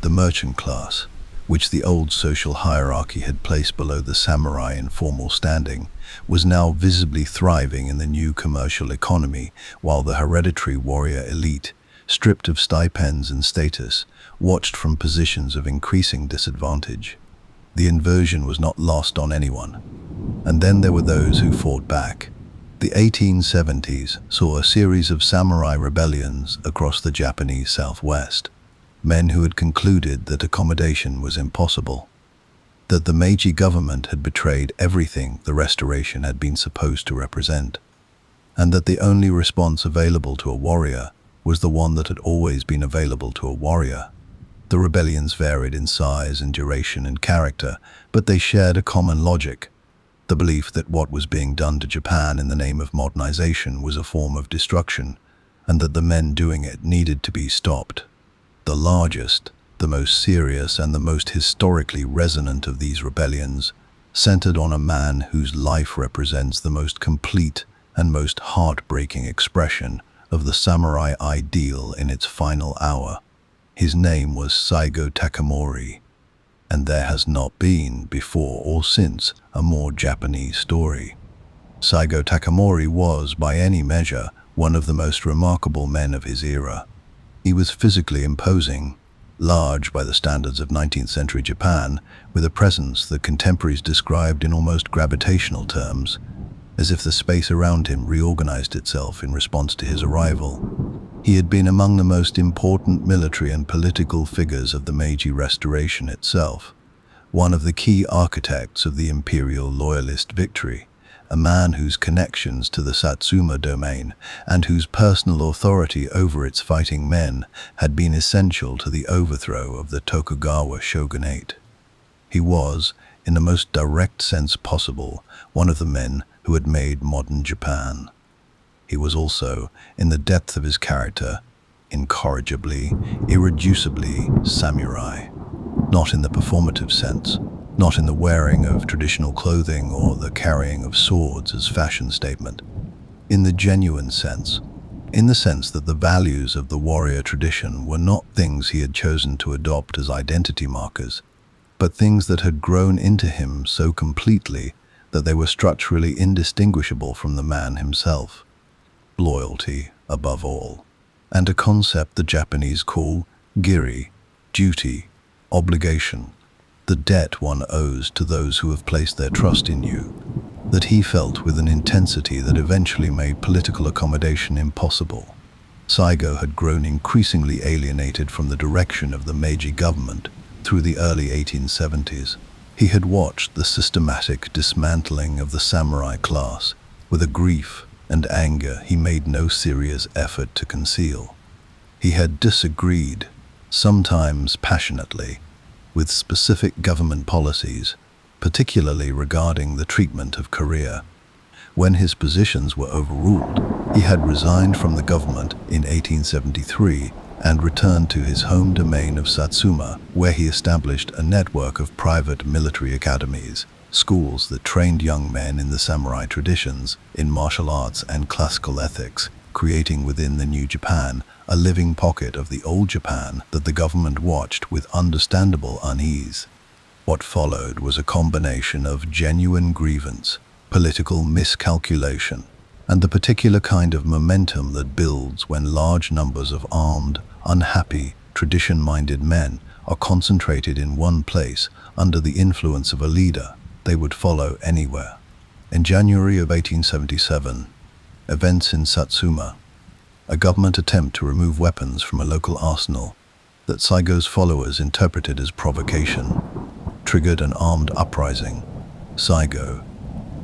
The merchant class, which the old social hierarchy had placed below the samurai in formal standing, was now visibly thriving in the new commercial economy, while the hereditary warrior elite, stripped of stipends and status, watched from positions of increasing disadvantage. The inversion was not lost on anyone. And then there were those who fought back. The 1870s saw a series of samurai rebellions across the Japanese southwest. Men who had concluded that accommodation was impossible, that the Meiji government had betrayed everything the restoration had been supposed to represent, and that the only response available to a warrior was the one that had always been available to a warrior. The rebellions varied in size and duration and character, but they shared a common logic: the belief that what was being done to Japan in the name of modernization was a form of destruction, and that the men doing it needed to be stopped. The largest, the most serious, and the most historically resonant of these rebellions centered on a man whose life represents the most complete and most heartbreaking expression of the samurai ideal in its final hour. His name was Saigo Takamori, and there has not been, before or since, a more Japanese story. Saigo Takamori was, by any measure, one of the most remarkable men of his era. He was physically imposing, large by the standards of 19th century Japan, with a presence that contemporaries described in almost gravitational terms, as if the space around him reorganized itself in response to his arrival. He had been among the most important military and political figures of the Meiji Restoration itself, one of the key architects of the imperial loyalist victory, a man whose connections to the Satsuma domain and whose personal authority over its fighting men had been essential to the overthrow of the Tokugawa shogunate. He was, in the most direct sense possible, one of the men who had made modern Japan. He was also, in the depth of his character, incorrigibly, irreducibly samurai, not in the performative sense, not in the wearing of traditional clothing or the carrying of swords as fashion statement, in the genuine sense, in the sense that the values of the warrior tradition were not things he had chosen to adopt as identity markers, but things that had grown into him so completely that they were structurally indistinguishable from the man himself. Loyalty, above all, and a concept the Japanese call giri, duty, obligation, the debt one owes to those who have placed their trust in you, that he felt with an intensity that eventually made political accommodation impossible. Saigo had grown increasingly alienated from the direction of the Meiji government through the early 1870s. He had watched the systematic dismantling of the samurai class with a grief and anger he made no serious effort to conceal. He had disagreed, sometimes passionately, with specific government policies, particularly regarding the treatment of Korea. When his positions were overruled, he had resigned from the government in 1873 and returned to his home domain of Satsuma, where he established a network of private military academies, schools that trained young men in the samurai traditions, in martial arts and classical ethics, creating within the new Japan a living pocket of the old Japan that the government watched with understandable unease. What followed was a combination of genuine grievance, political miscalculation, and the particular kind of momentum that builds when large numbers of armed, unhappy, tradition-minded men are concentrated in one place under the influence of a leader they would follow anywhere. In January of 1877, events in Satsuma, a government attempt to remove weapons from a local arsenal that Saigo's followers interpreted as provocation, triggered an armed uprising. Saigo,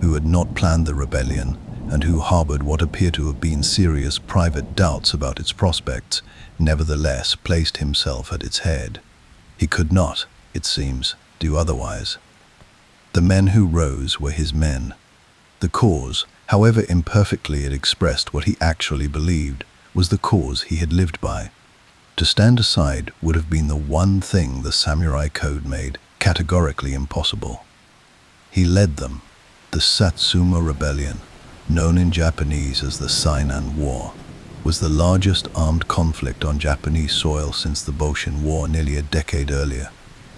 who had not planned the rebellion and who harbored what appeared to have been serious private doubts about its prospects, nevertheless placed himself at its head. He could not, it seems, do otherwise. The men who rose were his men. The cause, however imperfectly it expressed what he actually believed, was the cause he had lived by. To stand aside would have been the one thing the samurai code made categorically impossible. He led them. The Satsuma Rebellion, known in Japanese as the Sainan War, was the largest armed conflict on Japanese soil since the Boshin War nearly a decade earlier.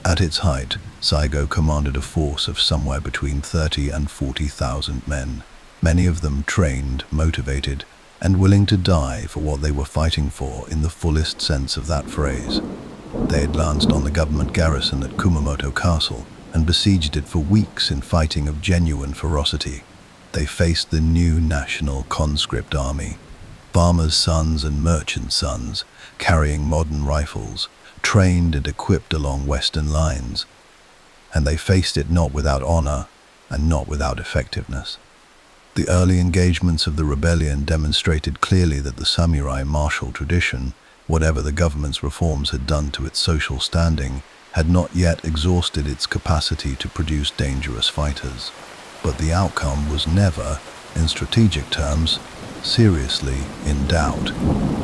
At its height, Saigo commanded a force of somewhere between 30 and 40,000 men, many of them trained, motivated, and willing to die for what they were fighting for in the fullest sense of that phrase. They advanced on the government garrison at Kumamoto Castle and besieged it for weeks in fighting of genuine ferocity. They faced the new national conscript army, farmers' sons and merchant sons, carrying modern rifles, trained and equipped along Western lines, and they faced it not without honor and not without effectiveness. The early engagements of the rebellion demonstrated clearly that the samurai martial tradition, whatever the government's reforms had done to its social standing, had not yet exhausted its capacity to produce dangerous fighters. But the outcome was never, in strategic terms, seriously in doubt.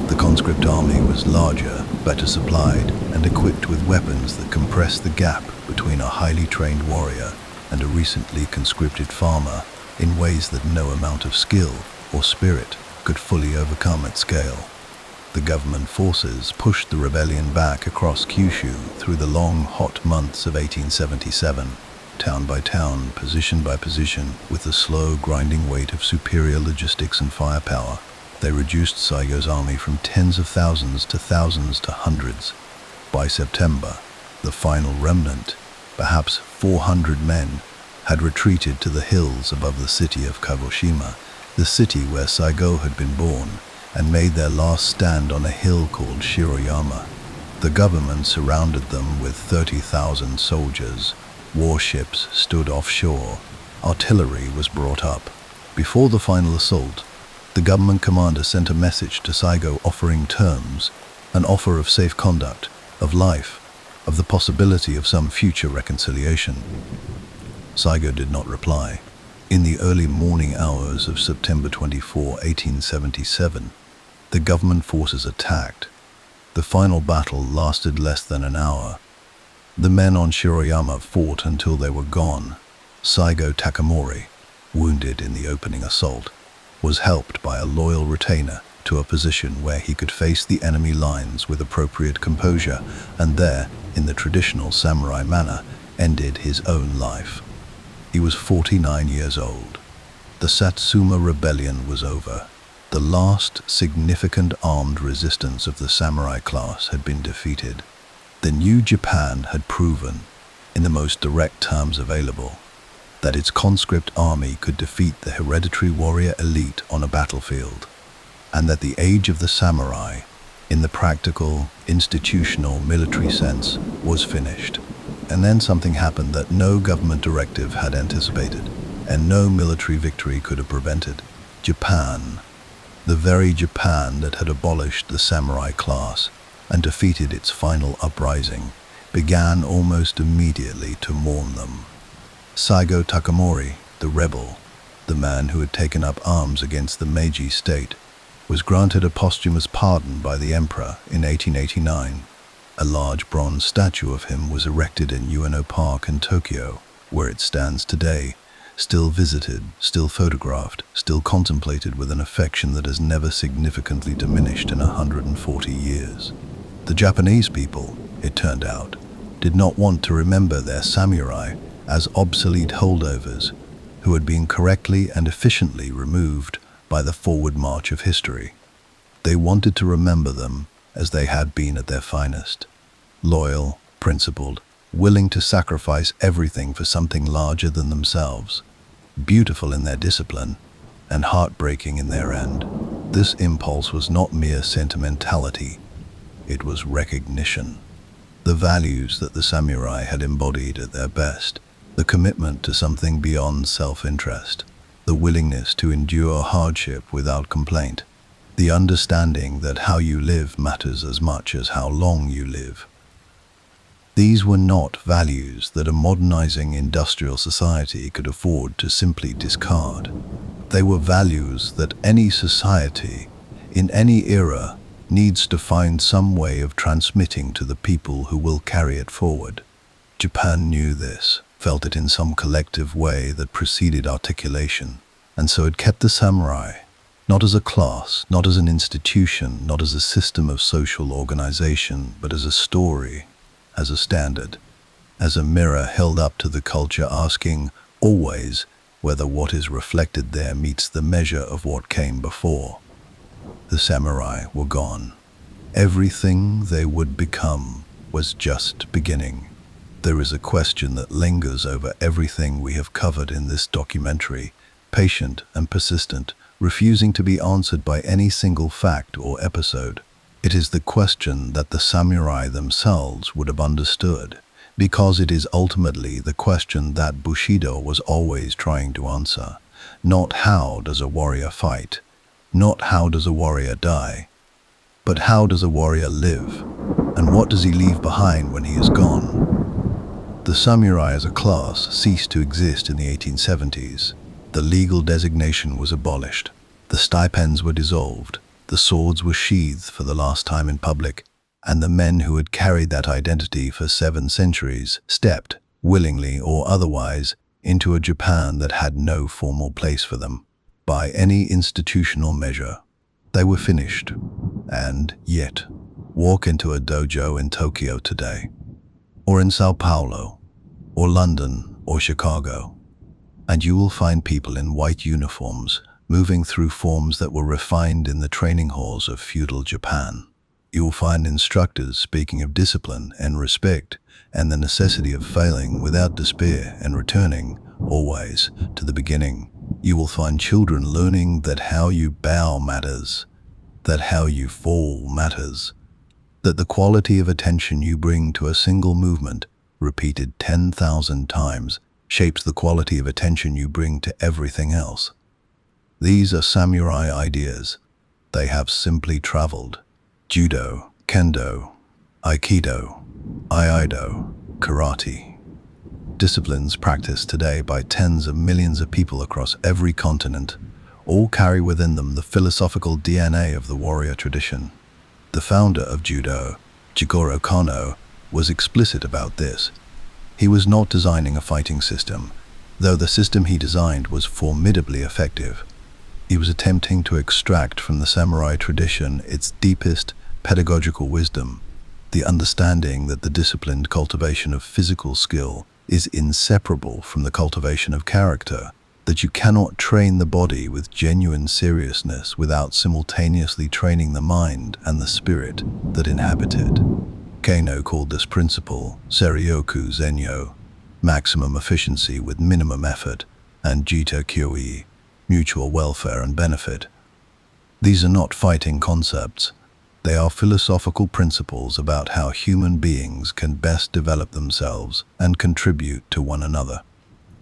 The conscript army was larger, better supplied, and equipped with weapons that compressed the gap between a highly trained warrior and a recently conscripted farmer in ways that no amount of skill or spirit could fully overcome at scale. The government forces pushed the rebellion back across Kyushu through the long, hot months of 1877, town by town, position by position, with the slow, grinding weight of superior logistics and firepower. They reduced Saigo's army from tens of thousands to hundreds. By September, the final remnant, perhaps 400 men, had retreated to the hills above the city of Kagoshima, the city where Saigo had been born, and made their last stand on a hill called Shiroyama. The government surrounded them with 30,000 soldiers. Warships stood offshore. Artillery was brought up. Before the final assault, the government commander sent a message to Saigo offering terms, an offer of safe conduct, of life, of the possibility of some future reconciliation. Saigo did not reply. In the early morning hours of September 24, 1877, the government forces attacked. The final battle lasted less than an hour. The men on Shiroyama fought until they were gone. Saigo Takamori, wounded in the opening assault, was helped by a loyal retainer to a position where he could face the enemy lines with appropriate composure, and there, in the traditional samurai manner, ended his own life. He was 49 years old. The Satsuma Rebellion was over. The last significant armed resistance of the samurai class had been defeated. The new Japan had proven, in the most direct terms available, that its conscript army could defeat the hereditary warrior elite on a battlefield, and that the age of the samurai, in the practical, institutional, military sense, was finished. And then something happened that no government directive had anticipated, and no military victory could have prevented. Japan, the very Japan that had abolished the samurai class and defeated its final uprising, began almost immediately to mourn them. Saigo Takamori, the rebel, the man who had taken up arms against the Meiji state, was granted a posthumous pardon by the emperor in 1889. A large bronze statue of him was erected in Ueno Park in Tokyo, where it stands today, still visited, still photographed, still contemplated with an affection that has never significantly diminished in 140 years. The Japanese people, it turned out, did not want to remember their samurai as obsolete holdovers who had been correctly and efficiently removed by the forward march of history. They wanted to remember them as they had been at their finest, loyal, principled, willing to sacrifice everything for something larger than themselves, beautiful in their discipline, and heartbreaking in their end. This impulse was not mere sentimentality, it was recognition. The values that the samurai had embodied at their best, the commitment to something beyond self-interest, the willingness to endure hardship without complaint, the understanding that how you live matters as much as how long you live. These were not values that a modernizing industrial society could afford to simply discard. They were values that any society, in any era, needs to find some way of transmitting to the people who will carry it forward. Japan knew this, felt it in some collective way that preceded articulation, and so it kept the samurai, not as a class, not as an institution, not as a system of social organization, but as a story, as a standard, as a mirror held up to the culture, asking always whether what is reflected there meets the measure of what came before. The samurai were gone. Everything they would become was just beginning. There is a question that lingers over everything we have covered in this documentary, patient and persistent, refusing to be answered by any single fact or episode. It is the question that the samurai themselves would have understood, because it is ultimately the question that Bushido was always trying to answer. Not how does a warrior fight, not how does a warrior die, but how does a warrior live, and what does he leave behind when he is gone? The samurai as a class ceased to exist in the 1870s. The legal designation was abolished. The stipends were dissolved. The swords were sheathed for the last time in public, and the men who had carried that identity for 7 centuries stepped, willingly or otherwise, into a Japan that had no formal place for them. By any institutional measure, they were finished. And yet, walk into a dojo in Tokyo today, or in Sao Paulo, or London, or Chicago, and you will find people in white uniforms moving through forms that were refined in the training halls of feudal Japan. You will find instructors speaking of discipline and respect and the necessity of failing without despair and returning, always, to the beginning. You will find children learning that how you bow matters, that how you fall matters, that the quality of attention you bring to a single movement, repeated 10,000 times, shapes the quality of attention you bring to everything else. These are samurai ideas. They have simply traveled. Judo, Kendo, Aikido, Iaido, Karate. Disciplines practiced today by tens of millions of people across every continent all carry within them the philosophical DNA of the warrior tradition. The founder of Judo, Jigoro Kano, was explicit about this. He was not designing a fighting system, though the system he designed was formidably effective. He was attempting to extract from the samurai tradition its deepest pedagogical wisdom, the understanding that the disciplined cultivation of physical skill is inseparable from the cultivation of character, that you cannot train the body with genuine seriousness without simultaneously training the mind and the spirit that inhabit it. Kano called this principle Serioku Zenyo, maximum efficiency with minimum effort, and Jita Kyoi, mutual welfare and benefit. These are not fighting concepts. They are philosophical principles about how human beings can best develop themselves and contribute to one another.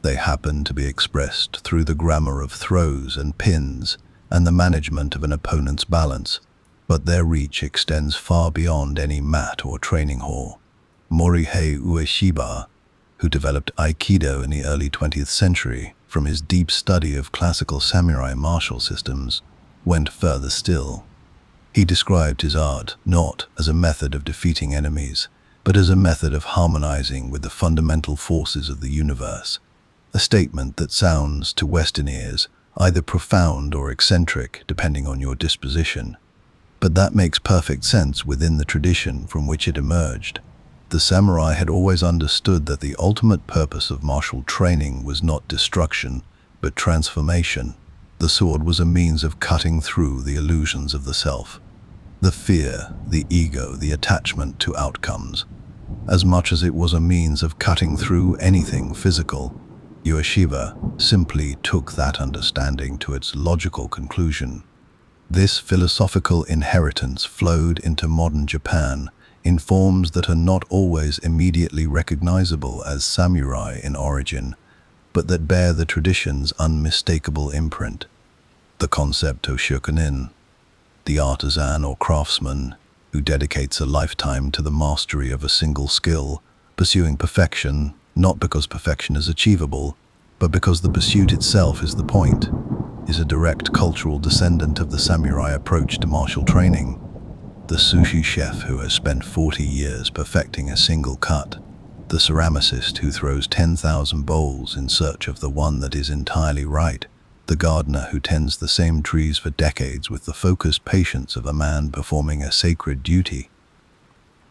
They happen to be expressed through the grammar of throws and pins and the management of an opponent's balance, but their reach extends far beyond any mat or training hall. Morihei Ueshiba, who developed Aikido in the early 20th century from his deep study of classical samurai martial systems, went further still. He described his art not as a method of defeating enemies, but as a method of harmonizing with the fundamental forces of the universe, a statement that sounds to Western ears either profound or eccentric depending on your disposition, but that makes perfect sense within the tradition from which it emerged. The samurai had always understood that the ultimate purpose of martial training was not destruction, but transformation. The sword was a means of cutting through the illusions of the self, the fear, the ego, the attachment to outcomes, as much as it was a means of cutting through anything physical. Ueshiba simply took that understanding to its logical conclusion. This philosophical inheritance flowed into modern Japan in forms that are not always immediately recognizable as samurai in origin, but that bear the tradition's unmistakable imprint. The concept of shokunin, the artisan or craftsman who dedicates a lifetime to the mastery of a single skill, pursuing perfection, not because perfection is achievable, but because the pursuit itself is the point, is a direct cultural descendant of the samurai approach to martial training. The sushi chef who has spent 40 years perfecting a single cut, the ceramicist who throws 10,000 bowls in search of the one that is entirely right, the gardener who tends the same trees for decades with the focused patience of a man performing a sacred duty.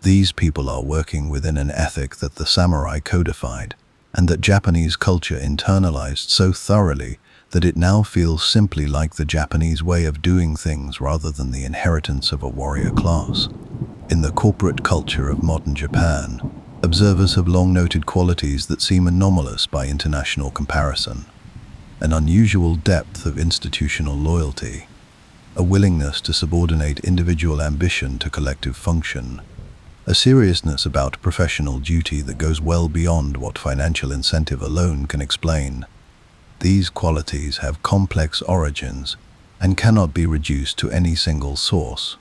These people are working within an ethic that the samurai codified, and that Japanese culture internalized so thoroughly that it now feels simply like the Japanese way of doing things rather than the inheritance of a warrior class. In the corporate culture of modern Japan, observers have long noted qualities that seem anomalous by international comparison. An unusual depth of institutional loyalty, a willingness to subordinate individual ambition to collective function, a seriousness about professional duty that goes well beyond what financial incentive alone can explain. These qualities have complex origins and cannot be reduced to any single source.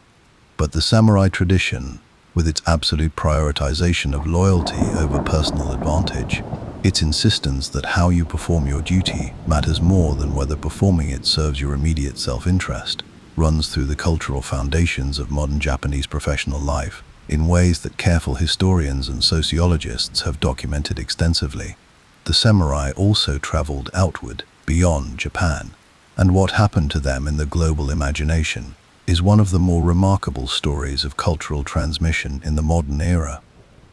But the samurai tradition, with its absolute prioritization of loyalty over personal advantage, its insistence that how you perform your duty matters more than whether performing it serves your immediate self-interest, runs through the cultural foundations of modern Japanese professional life in ways that careful historians and sociologists have documented extensively. The samurai also traveled outward, beyond Japan, and what happened to them in the global imagination is one of the more remarkable stories of cultural transmission in the modern era.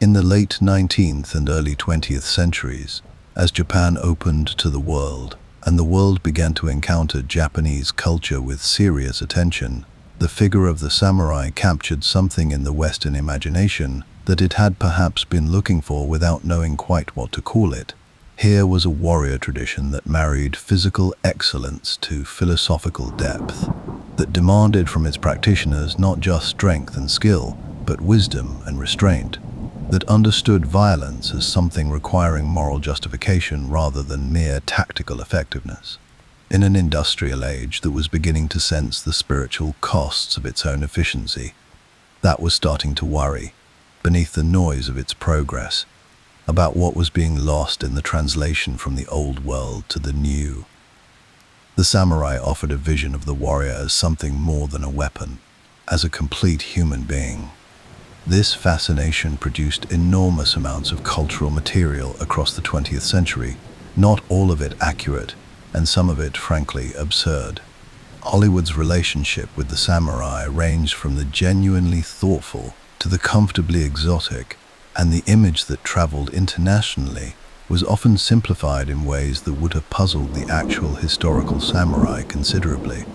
In the late 19th and early 20th centuries, as Japan opened to the world, and the world began to encounter Japanese culture with serious attention, the figure of the samurai captured something in the Western imagination that it had perhaps been looking for without knowing quite what to call it. Here was a warrior tradition that married physical excellence to philosophical depth, that demanded from its practitioners not just strength and skill, but wisdom and restraint, that understood violence as something requiring moral justification rather than mere tactical effectiveness. In an industrial age that was beginning to sense the spiritual costs of its own efficiency, that was starting to worry, beneath the noise of its progress, about what was being lost in the translation from the old world to the new. The samurai offered a vision of the warrior as something more than a weapon, as a complete human being. This fascination produced enormous amounts of cultural material across the 20th century, not all of it accurate, and some of it, frankly, absurd. Hollywood's relationship with the samurai ranged from the genuinely thoughtful to the comfortably exotic, and the image that traveled internationally was often simplified in ways that would have puzzled the actual historical samurai considerably.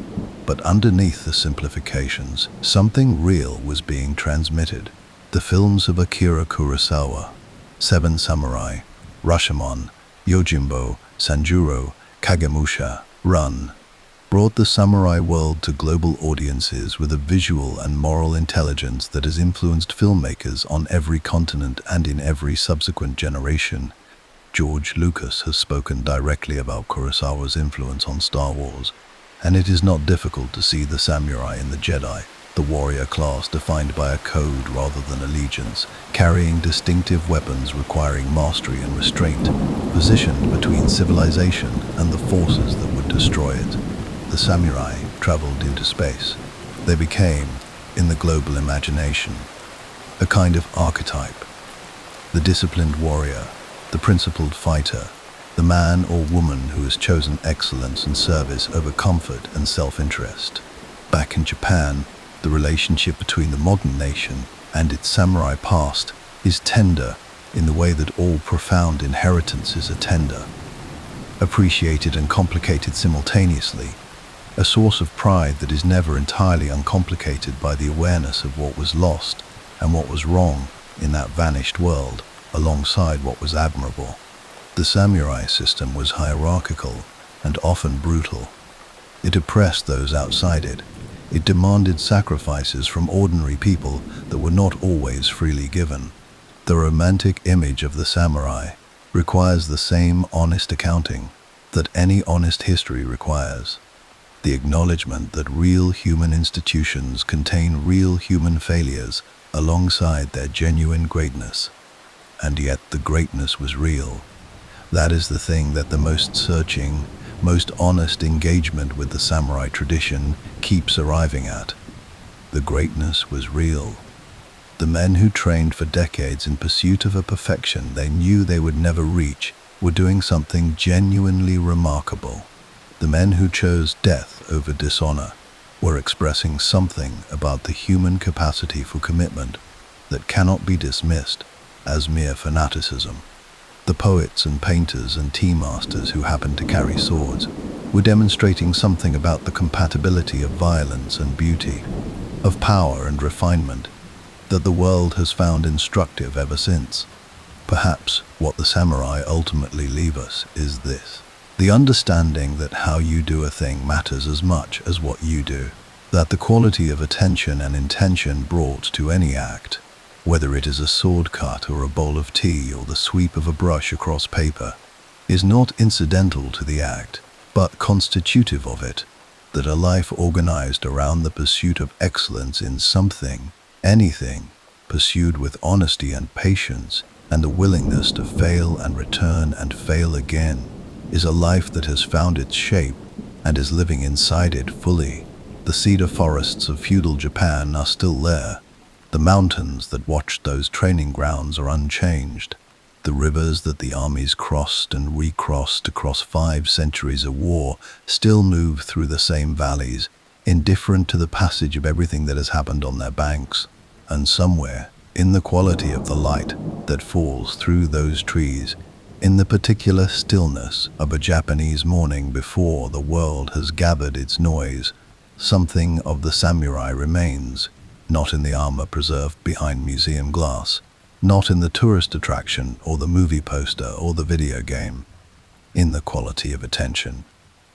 But underneath the simplifications, something real was being transmitted. The films of Akira Kurosawa, Seven Samurai, Rashomon, Yojimbo, Sanjuro, Kagemusha, Run, brought the samurai world to global audiences with a visual and moral intelligence that has influenced filmmakers on every continent and in every subsequent generation. George Lucas has spoken directly about Kurosawa's influence on Star Wars, and it is not difficult to see the samurai in the Jedi, the warrior class defined by a code rather than allegiance, carrying distinctive weapons requiring mastery and restraint, positioned between civilization and the forces that would destroy it. The samurai traveled into space. They became, in the global imagination, a kind of archetype. The disciplined warrior, the principled fighter, the man or woman who has chosen excellence and service over comfort and self-interest. Back in Japan, the relationship between the modern nation and its samurai past is tender in the way that all profound inheritances are tender, appreciated and complicated simultaneously, a source of pride that is never entirely uncomplicated by the awareness of what was lost and what was wrong in that vanished world, alongside what was admirable. The samurai system was hierarchical and often brutal. It oppressed those outside it. It demanded sacrifices from ordinary people that were not always freely given. The romantic image of the samurai requires the same honest accounting that any honest history requires. The acknowledgement that real human institutions contain real human failures alongside their genuine greatness. And yet the greatness was real. That is the thing that the most searching, most honest engagement with the samurai tradition keeps arriving at. The greatness was real. The men who trained for decades in pursuit of a perfection they knew they would never reach were doing something genuinely remarkable. The men who chose death over dishonor were expressing something about the human capacity for commitment that cannot be dismissed as mere fanaticism. The poets and painters and tea masters who happened to carry swords were demonstrating something about the compatibility of violence and beauty, of power and refinement, that the world has found instructive ever since. Perhaps what the samurai ultimately leave us is this: the understanding that how you do a thing matters as much as what you do, that the quality of attention and intention brought to any act, whether it is a sword cut or a bowl of tea or the sweep of a brush across paper, is not incidental to the act, but constitutive of it, that a life organized around the pursuit of excellence in something, anything, pursued with honesty and patience, and the willingness to fail and return and fail again, is a life that has found its shape and is living inside it fully. The cedar forests of feudal Japan are still there. The mountains that watched those training grounds are unchanged. The rivers that the armies crossed and recrossed across 5 centuries of war still move through the same valleys, indifferent to the passage of everything that has happened on their banks. And somewhere, in the quality of the light that falls through those trees, in the particular stillness of a Japanese morning before the world has gathered its noise, something of the samurai remains, not in the armor preserved behind museum glass, not in the tourist attraction or the movie poster or the video game, in the quality of attention,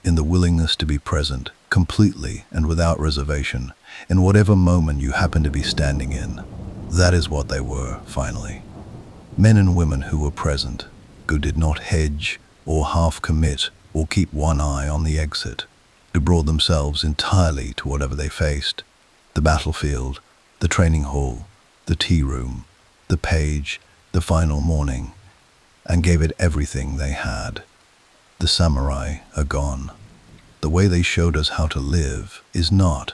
in the willingness to be present, completely and without reservation, in whatever moment you happen to be standing in. That is what they were, finally. Men and women who were present, who did not hedge or half commit or keep one eye on the exit, who brought themselves entirely to whatever they faced, the battlefield, the training hall, the tea room, the page, the final morning, and gave it everything they had. The samurai are gone. The way they showed us how to live is not